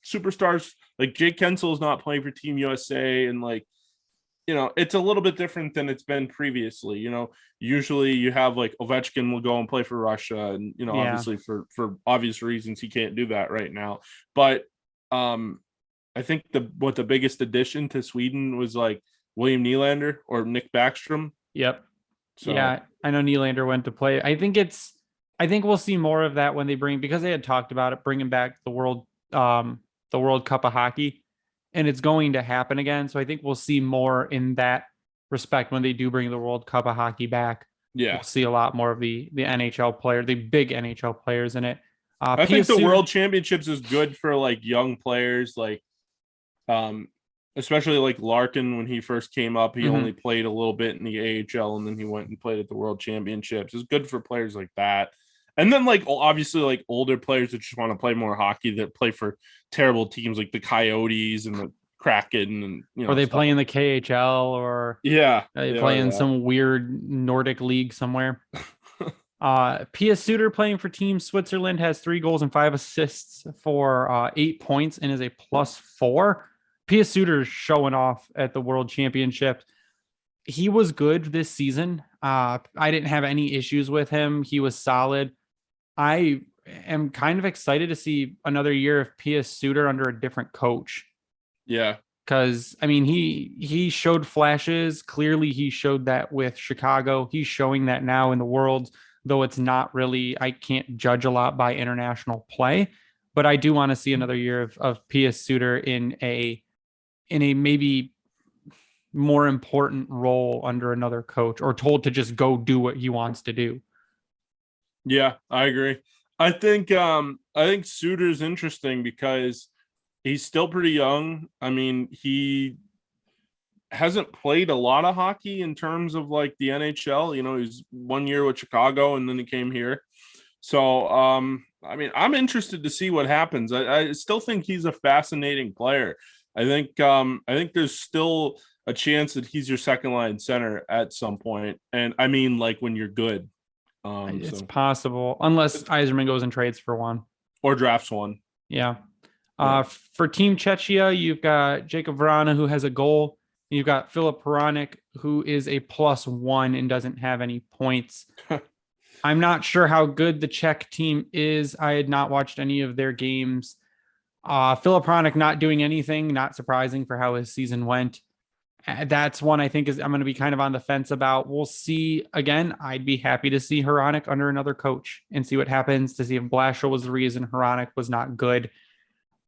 superstars, like Jake Kensel is not playing for Team USA, and like, you know, it's a little bit different than it's been previously. You know, usually you have like Ovechkin will go and play for Russia, and you know, obviously for obvious reasons he can't do that right now. But I think the biggest addition to Sweden was like William Nylander or Nick Backstrom. Yep. So. Yeah, I know Nylander went to play. I think we'll see more of that when they because they had talked about it, bringing back the World Cup of Hockey, and it's going to happen again. So I think we'll see more in that respect when they do bring the World Cup of Hockey back. Yeah, we'll see a lot more of the NHL player, the big NHL players in it. I think the World Championships is good for like young players, like especially like Larkin. When he first came up, he only played a little bit in the AHL, and then he went and played at the World Championships. It's good for players like that. And then like obviously like older players that just want to play more hockey, that play for terrible teams like the Coyotes and the Kraken, and you know, or they play in the KHL, or they play in some weird Nordic league somewhere. Pia Suter, playing for Team Switzerland, has 3 goals and 5 assists for 8 points and is a +4. Pia Suter is showing off at the World Championship. He was good this season. I didn't have any issues with him. He was solid. I am kind of excited to see another year of P.S. Suter under a different coach. Yeah. Because I mean, he showed flashes. Clearly, he showed that with Chicago. He's showing that now in the world, though it's not really. I can't judge a lot by international play, but I do want to see another year of P.S. Suter in a maybe more important role under another coach, or told to just go do what he wants to do. Yeah, I agree. I think Suter's interesting because he's still pretty young. I mean, he hasn't played a lot of hockey in terms of like the NHL. He's 1 year with Chicago and then he came here. So, I mean, I'm interested to see what happens. I still think he's a fascinating player. I think there's still a chance that he's your second line center at some point. And I mean, like when you're good. It's possible, unless Yzerman goes and trades for one or drafts one. Yeah. For Team Czechia, you've got Jacob Vrana, who has a goal. You've got Filip Hronek, who is a +1 and doesn't have any points. I'm not sure how good the Czech team is. I had not watched any of their games. Filip Hronek not doing anything, not surprising for how his season went. That's one I think I'm going to be kind of on the fence about. We'll see. Again, I'd be happy to see Hronek under another coach and see what happens, to see if Blashill was the reason Hronek was not good.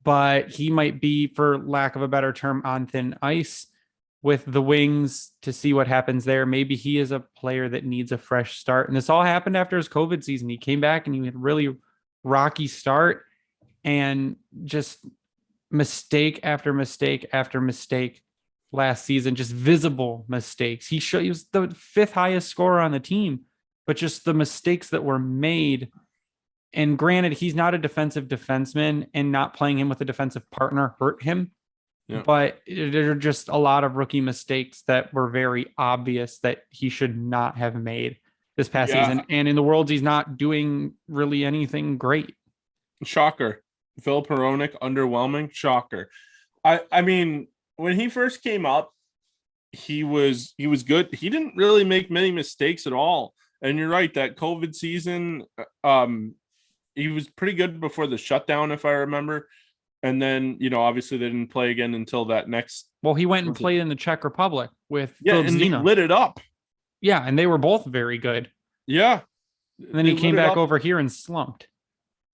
But he might be, for lack of a better term, on thin ice with the Wings, to see what happens there. Maybe he is a player that needs a fresh start. And this all happened after his COVID season. He came back and he had a really rocky start and just mistake after mistake after mistake last season, just visible mistakes. He was the 5th highest scorer on the team, but just the mistakes that were made. And granted, he's not a defensive defenseman, and not playing him with a defensive partner hurt him. Yeah. But there are just a lot of rookie mistakes that were very obvious that he should not have made this past season. And in the Worlds, he's not doing really anything great. Shocker. Filip Hronek, underwhelming. Shocker. I mean, when he first came up, he was good. He didn't really make many mistakes at all. And you're right, that COVID season, he was pretty good before the shutdown, if I remember. And then, obviously they didn't play again until that next. Well, he went and played in the Czech Republic with Philip Zina. He lit it up. Yeah, and they were both very good. Yeah. And then he came back over here and slumped.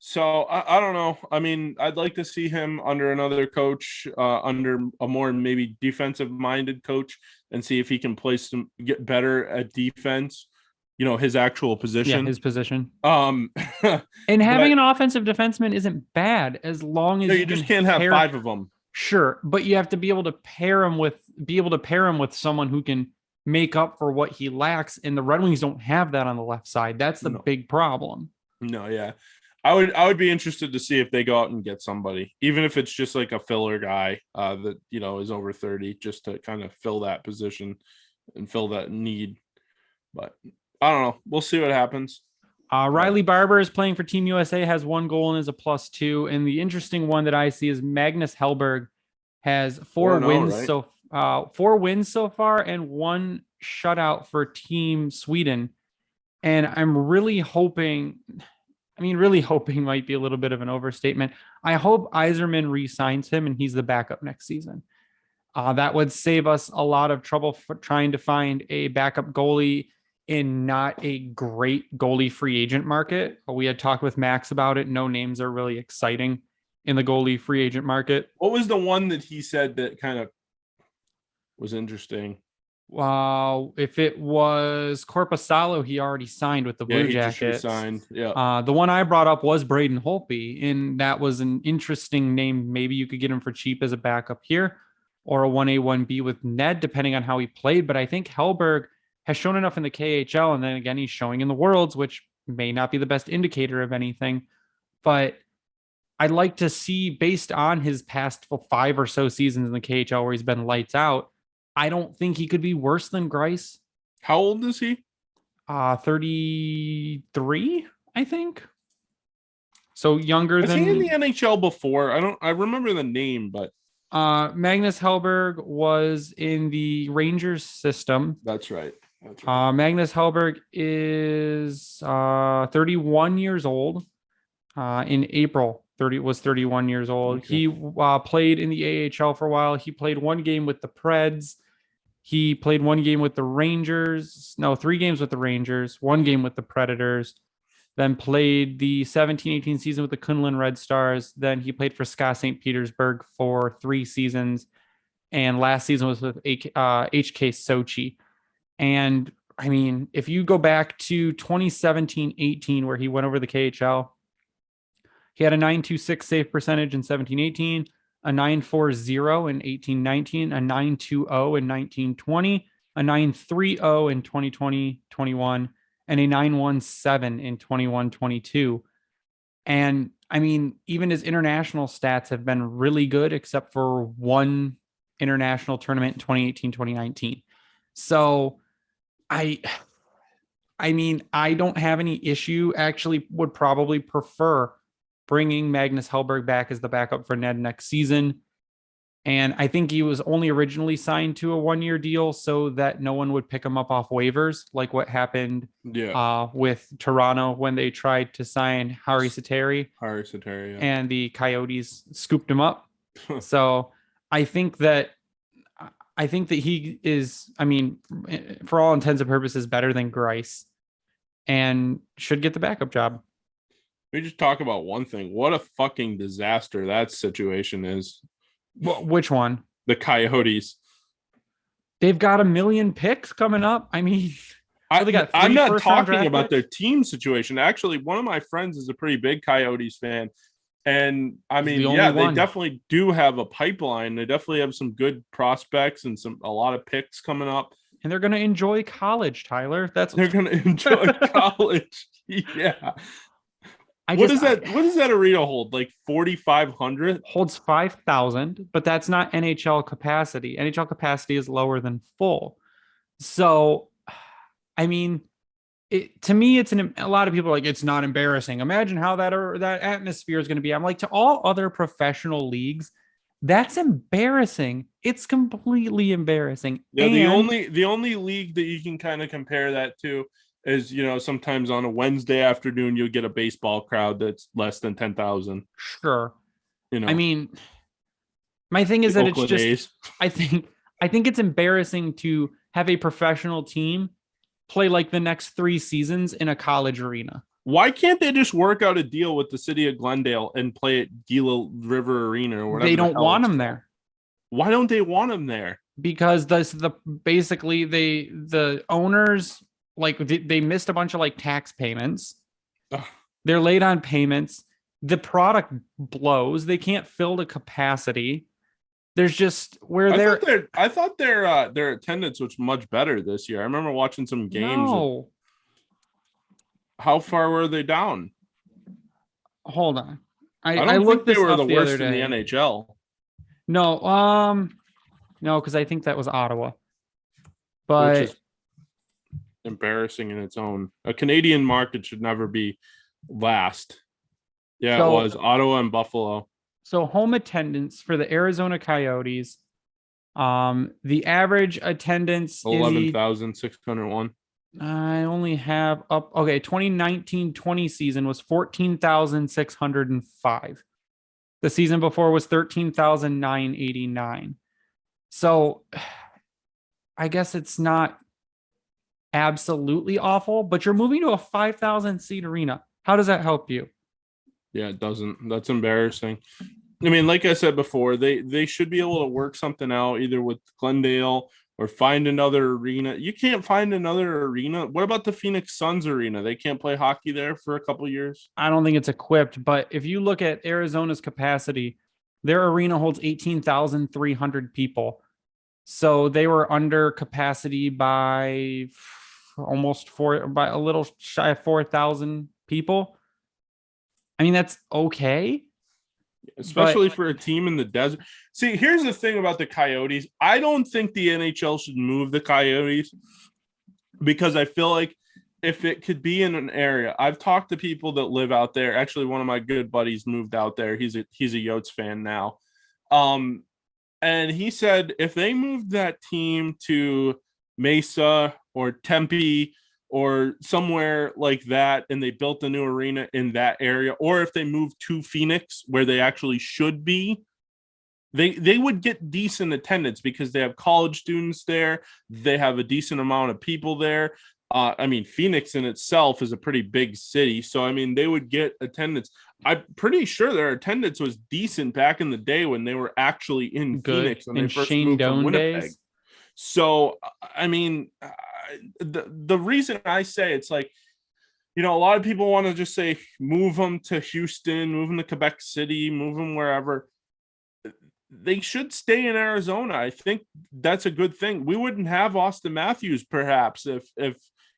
So I don't know. I mean, I'd like to see him under another coach, under a more maybe defensive-minded coach, and see if he can get better at defense. His actual position. Yeah, his position. And having an offensive defenseman isn't bad, as long as you just can't have 5 of them. Sure, but you have to be able to pair him with someone who can make up for what he lacks. And the Red Wings don't have that on the left side. That's the big problem. No, yeah. I would be interested to see if they go out and get somebody, even if it's just like a filler guy that is over 30, just to kind of fill that position and fill that need. But I don't know. We'll see what happens. Riley Barber is playing for Team USA, has 1 goal and is a +2. And the interesting one that I see is Magnus Hellberg has 4 wins, right? 4 wins so far and 1 shutout for Team Sweden. And I'm really hoping might be a little bit of an overstatement. I hope Yzerman re-signs him and he's the backup next season. That would save us a lot of trouble for trying to find a backup goalie in not a great goalie free agent market. We had talked with Max about it. No names are really exciting in the goalie free agent market. What was the one that he said that kind of was interesting? Wow, if it was Korpisalo, he already signed with the Blue Jackets. Yeah. The one I brought up was Braden Holtby, and that was an interesting name. Maybe you could get him for cheap as a backup here, or a 1A, 1B with Ned, depending on how he played. But I think Hellberg has shown enough in the KHL, and then again, he's showing in the Worlds, which may not be the best indicator of anything. But I'd like to see, based on his past 5 or so seasons in the KHL where he's been lights out, I don't think he could be worse than Greiss. How old is he? 33, I think. So younger than. Was he in the NHL before? I remember the name, but. Magnus Hellberg was in the Rangers system. That's right. Magnus Hellberg is 31 years old. in April. 31 years old. Okay. He played in the AHL for a while. He played one game with the Preds. He played one game with the Rangers. No, 3 games with the Rangers, one game with the Predators. Then played the 17-18 season with the Kunlun Red Stars. Then he played for SKA St. Petersburg for 3 seasons. And last season was with HK Sochi. And I mean, if you go back to 2017-18, where he went over the KHL, he had a 926 save percentage in 17-18, a 940 in 18-19, a 920 in 1920, a 930 in 2020-21, and a 917 in 21-22. And I mean, even his international stats have been really good, except for one international tournament in 2018-2019. So I mean, I don't have any issue. Actually, would probably prefer bringing Magnus Hellberg back as the backup for Ned next season. And I think he was only originally signed to a 1-year deal so that no one would pick him up off waivers, like what happened with Toronto when they tried to sign Harri Sateri. And the Coyotes scooped him up. So I think that he is, I mean, for all intents and purposes, better than Grice and should get the backup job. We just talk about one thing. What a fucking disaster that situation is. Well, which one? The Coyotes. They've got 1 million picks coming up. I mean, I'm not talking about their team situation. Actually, one of my friends is a pretty big Coyotes fan. And I mean, they definitely do have a pipeline. They definitely have some good prospects and a lot of picks coming up. And they're going to enjoy college, Tyler. They're going to enjoy college. Yeah. What does that arena hold? Like 4,500? Holds 5,000, but that's not NHL capacity. NHL capacity is lower than full. So, I mean, to me, it's a lot of people are like, it's not embarrassing. Imagine how that atmosphere is going to be. I'm like, to all other professional leagues, that's embarrassing. It's completely embarrassing. Yeah, the only league that you can kind of compare that to is, sometimes on a Wednesday afternoon, you'll get a baseball crowd that's less than 10,000. Sure. I mean, my thing is that it's just, A's. I think it's embarrassing to have a professional team play like the next 3 seasons in a college arena. Why can't they just work out a deal with the city of Glendale and play at Gila River Arena or whatever? They don't want them there. Why don't they want them there? Because the owners, like, they missed a bunch of like tax payments. Ugh. They're late on payments. The product blows. They can't fill the capacity. There's just I thought their attendance was much better this year. I remember watching some games. No. How far were they down? Hold on. I looked think they were the worst in the NHL. No, because I think that was Ottawa. But which is embarrassing in its own. A Canadian market should never be last. Yeah, it was Ottawa and Buffalo. So home attendance for the Arizona Coyotes, the average attendance 11,601. I only have up. Okay, 2019-20 season was 14,605. The season before was 13,989. So I guess it's not absolutely awful, but you're moving to a 5,000 seat arena. How does that help you? Yeah, it doesn't. That's embarrassing. I mean, like I said before, they should be able to work something out either with Glendale or find another arena. You can't find another arena. What about the Phoenix Suns arena? They can't play hockey there for a couple of years. I don't think it's equipped, but if you look at Arizona's capacity, their arena holds 18,300 people. So they were under capacity by by a little shy of 4,000 people. I mean, that's okay. Especially for a team in the desert. See, here's the thing about the Coyotes. I don't think the NHL should move the Coyotes because I feel like if it could be in an area, I've talked to people that live out there. Actually, one of my good buddies moved out there. He's a Yotes fan now. And he said if they moved that team to Mesa or Tempe or somewhere like that, and they built a new arena in that area, or if they moved to Phoenix where they actually should be, they would get decent attendance because they have college students there. They have a decent amount of people there. I mean, Phoenix in itself is a pretty big city, so I mean, they would get attendance. I'm pretty sure their attendance was decent back in the day when they were actually in Good Phoenix when in they first Shane moved from Doan Winnipeg. days. So, I mean, the reason I say it's like, a lot of people want to just say move them to Houston, move them to Quebec City, move them wherever. They should stay in Arizona. I think that's a good thing. We wouldn't have Austin Matthews perhaps if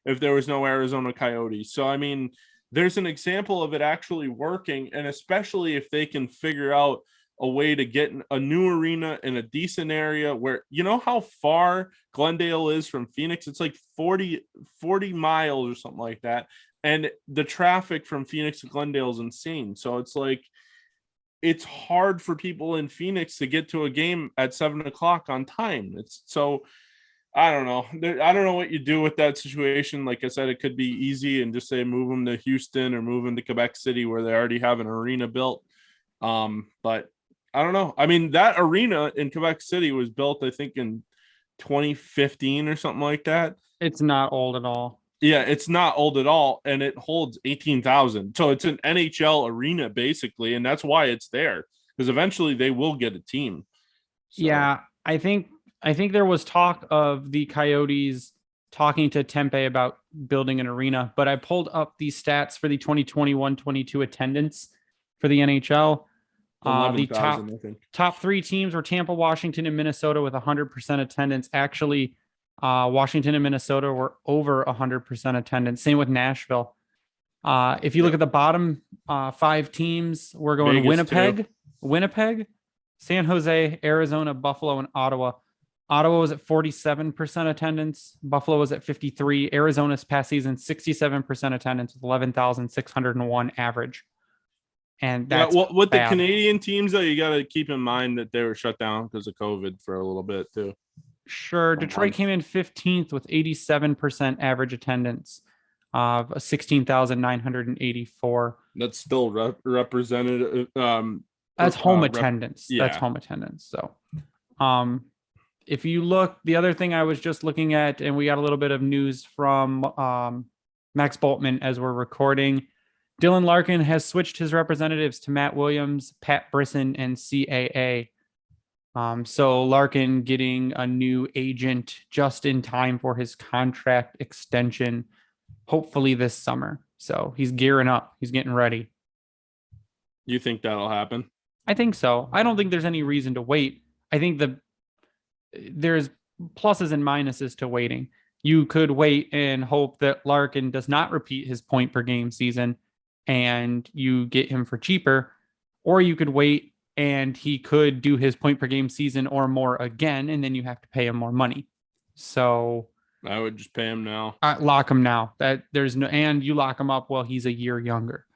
there was no Arizona Coyotes. So I mean, there's an example of it actually working, and especially if they can figure out a way to get a new arena in a decent area where, how far Glendale is from Phoenix? It's like 40 miles or something like that. And the traffic from Phoenix to Glendale is insane. So it's like, it's hard for people in Phoenix to get to a game at 7:00 on time. It's so, I don't know. I don't know what you do with that situation. Like I said, it could be easy and just say move them to Houston or move them to Quebec City where they already have an arena built. But I don't know. I mean, that arena in Quebec City was built, I think, in 2015 or something like that. It's not old at all. Yeah, it's not old at all, and it holds 18,000. So it's an NHL arena basically, and that's why it's there, because eventually they will get a team. So. Yeah, I think there was talk of the Coyotes talking to Tempe about building an arena, but I pulled up the stats for the 2021-22 attendance for the NHL. The 11,000, I think. top three teams were Tampa, Washington, and Minnesota with 100% attendance. Actually, Washington and Minnesota were over 100% attendance. Same with Nashville. If you look at the bottom 5 teams, we're going Vegas Winnipeg, San Jose, Arizona, Buffalo, and Ottawa. Ottawa was at 47% attendance. Buffalo was at 53. Arizona's past season 67% attendance with 11,601 average. And that's with bad. The Canadian teams, though, you got to keep in mind that they were shut down because of COVID for a little bit too. Sure. Detroit came in 15th with 87% average attendance of 16,984. That's still representative. That's home attendance. Yeah. That's home attendance. So, if you look, the other thing I was just looking at, and we got a little bit of news from Max Boltman as we're recording. Dylan Larkin has switched his representatives to Matt Williams, Pat Brisson, and CAA. So Larkin getting a new agent just in time for his contract extension, hopefully this summer. So he's gearing up. He's getting ready. You think that'll happen? I think so. I don't think there's any reason to wait. I think there's pluses and minuses to waiting. You could wait and hope that Larkin does not repeat his point per game season and you get him for cheaper, or you could wait and he could do his point per game season or more again, and then you have to pay him more money. So I would just pay him now. Lock him now. And you lock him up while he's a year younger.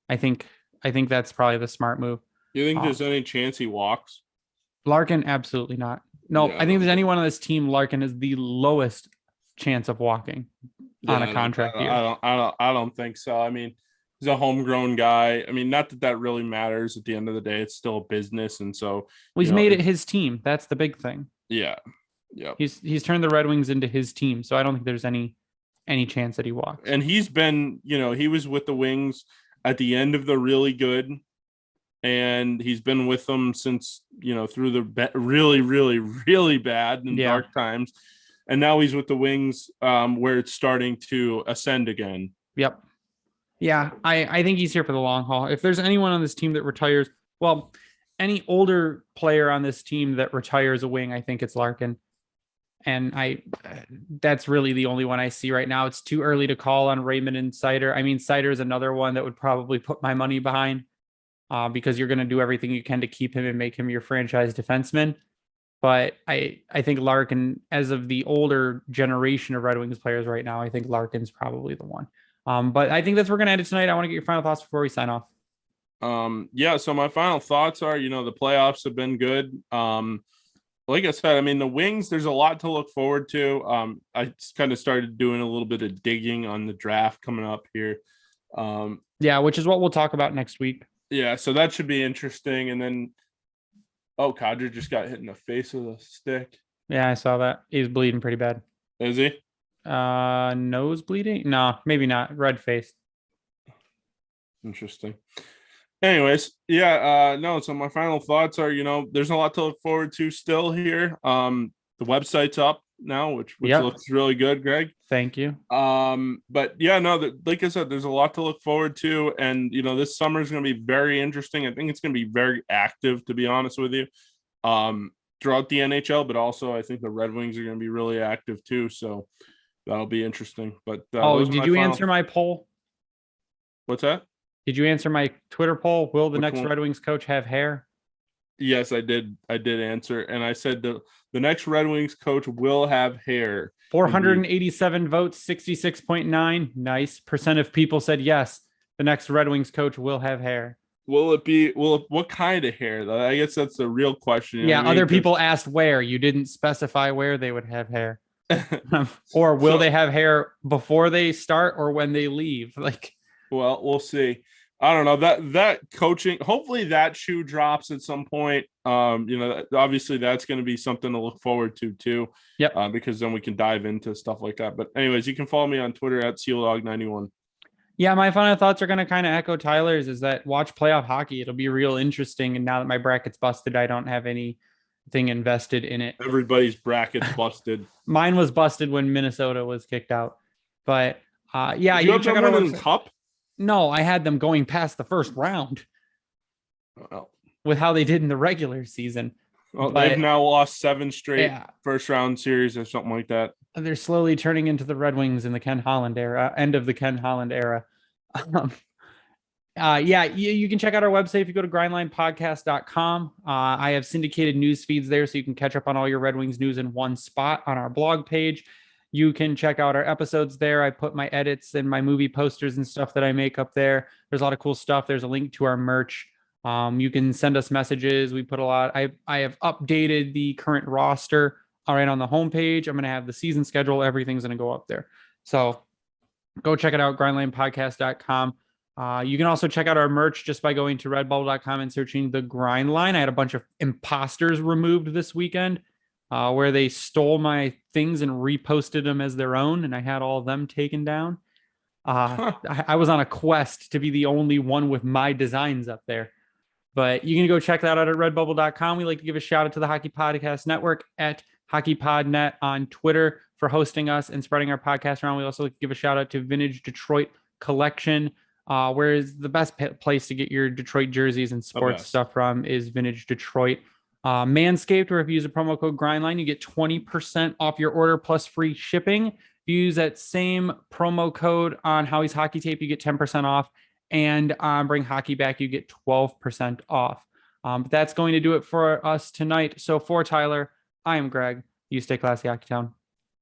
I think that's probably the smart move. You think there's any chance he walks? Larkin, absolutely not. No, yeah, I think there's anyone on this team, Larkin is the lowest chance of walking on a contract year. I don't think so. I mean, he's a homegrown guy. I mean, not that really matters at the end of the day. It's still a business, and so he's made it his team. That's the big thing. Yeah. He's turned the Red Wings into his team, so I don't think there's any chance that he walks. And he's been, he was with the Wings at the end of the really good, and he's been with them since, through the really, really, really bad and dark times. And now he's with the Wings where it's starting to ascend again. Yep. Yeah, I think he's here for the long haul. If there's anyone on this team that retires, well, any older player on this team that retires a wing, I think it's Larkin. And that's really the only one I see right now. It's too early to call on Raymond and Sider. I mean, Sider is another one that would probably put my money behind because you're going to do everything you can to keep him and make him your franchise defenseman. But I think Larkin, as of the older generation of Red Wings players right now, I think Larkin's probably the one. But I think that's where we're going to end it tonight. I want to get your final thoughts before we sign off. So my final thoughts are, the playoffs have been good. like I said, I mean, the Wings, there's a lot to look forward to. I kind of started doing a little bit of digging on the draft coming up here. Yeah, which is what we'll talk about next week. Yeah, so that should be interesting. And then, oh, Kadri just got hit in the face with a stick. Yeah, I saw that. He's bleeding pretty bad. Is he? Nose bleeding? No, maybe not. Red face. Interesting. Anyways, yeah, no, so my final thoughts are, there's a lot to look forward to still here. The website's up now, which Yep. looks really good, Greg. Thank you. But yeah, no, like I said, there's a lot to look forward to, and this summer is going to be very interesting. I think it's going to be very active, to be honest with you, throughout the NHL, but also I think the Red Wings are going to be really active too, so that'll be interesting. But did you answer my poll? What's that? Did you answer my Twitter poll? Will the Which next one? Red Wings coach have hair? Yes, I did. I did answer, and I said the next Red Wings coach will have hair. 487 votes, 66.9. Nice percent of people said yes. The next Red Wings coach will have hair. What kind of hair though? I guess that's the real question. Yeah, other people asked where. You didn't specify where they would have hair. Or will they have hair before they start or when they leave? Well, we'll see. I don't know that coaching. Hopefully that shoe drops at some point. Obviously that's going to be something to look forward to too. Yep. Because then we can dive into stuff like that. But anyways, you can follow me on Twitter at SealDog91. Yeah, my final thoughts are going to kind of echo Tyler's. Is that watch playoff hockey? It'll be real interesting. And now that my bracket's busted, I don't have anything invested in it. Everybody's bracket's busted. Mine was busted when Minnesota was kicked out. But yeah, you can check out our cup. No, I had them going past the first round with how they did in the regular season. Well, they've now lost 7 straight first round series or something like that. They're slowly turning into the Red Wings in the Ken Holland era, end of the Ken Holland era. You can check out our website if you go to grindlinepodcast.com. I have syndicated news feeds there, so you can catch up on all your Red Wings news in one spot on our blog page. You can check out our episodes there. I put my edits and my movie posters and stuff that I make up there. There's a lot of cool stuff. There's a link to our merch. You can send us messages. We put a lot. I have updated the current roster right on the homepage. I'm going to have the season schedule. Everything's going to go up there. So go check it out, grindlinepodcast.com. You can also check out our merch just by going to redbubble.com and searching the Grind Line. I had a bunch of imposters removed this weekend where they stole my things and reposted them as their own, and I had all of them taken down. I was on a quest to be the only one with my designs up there. But you can go check that out at redbubble.com. We like to give a shout out to the Hockey Podcast Network at HockeyPodNet on Twitter for hosting us and spreading our podcast around. We also like to give a shout out to Vintage Detroit Collection, where is the best place to get your Detroit jerseys and sports stuff from is Vintage Detroit. Manscaped, where if you use a promo code GRINDLINE, you get 20% off your order plus free shipping. If you use that same promo code on Howie's Hockey Tape, you get 10% off. And Bring Hockey Back, you get 12% off. But that's going to do it for us tonight. So for Tyler, I am Greg. You stay classy, Hockey Town.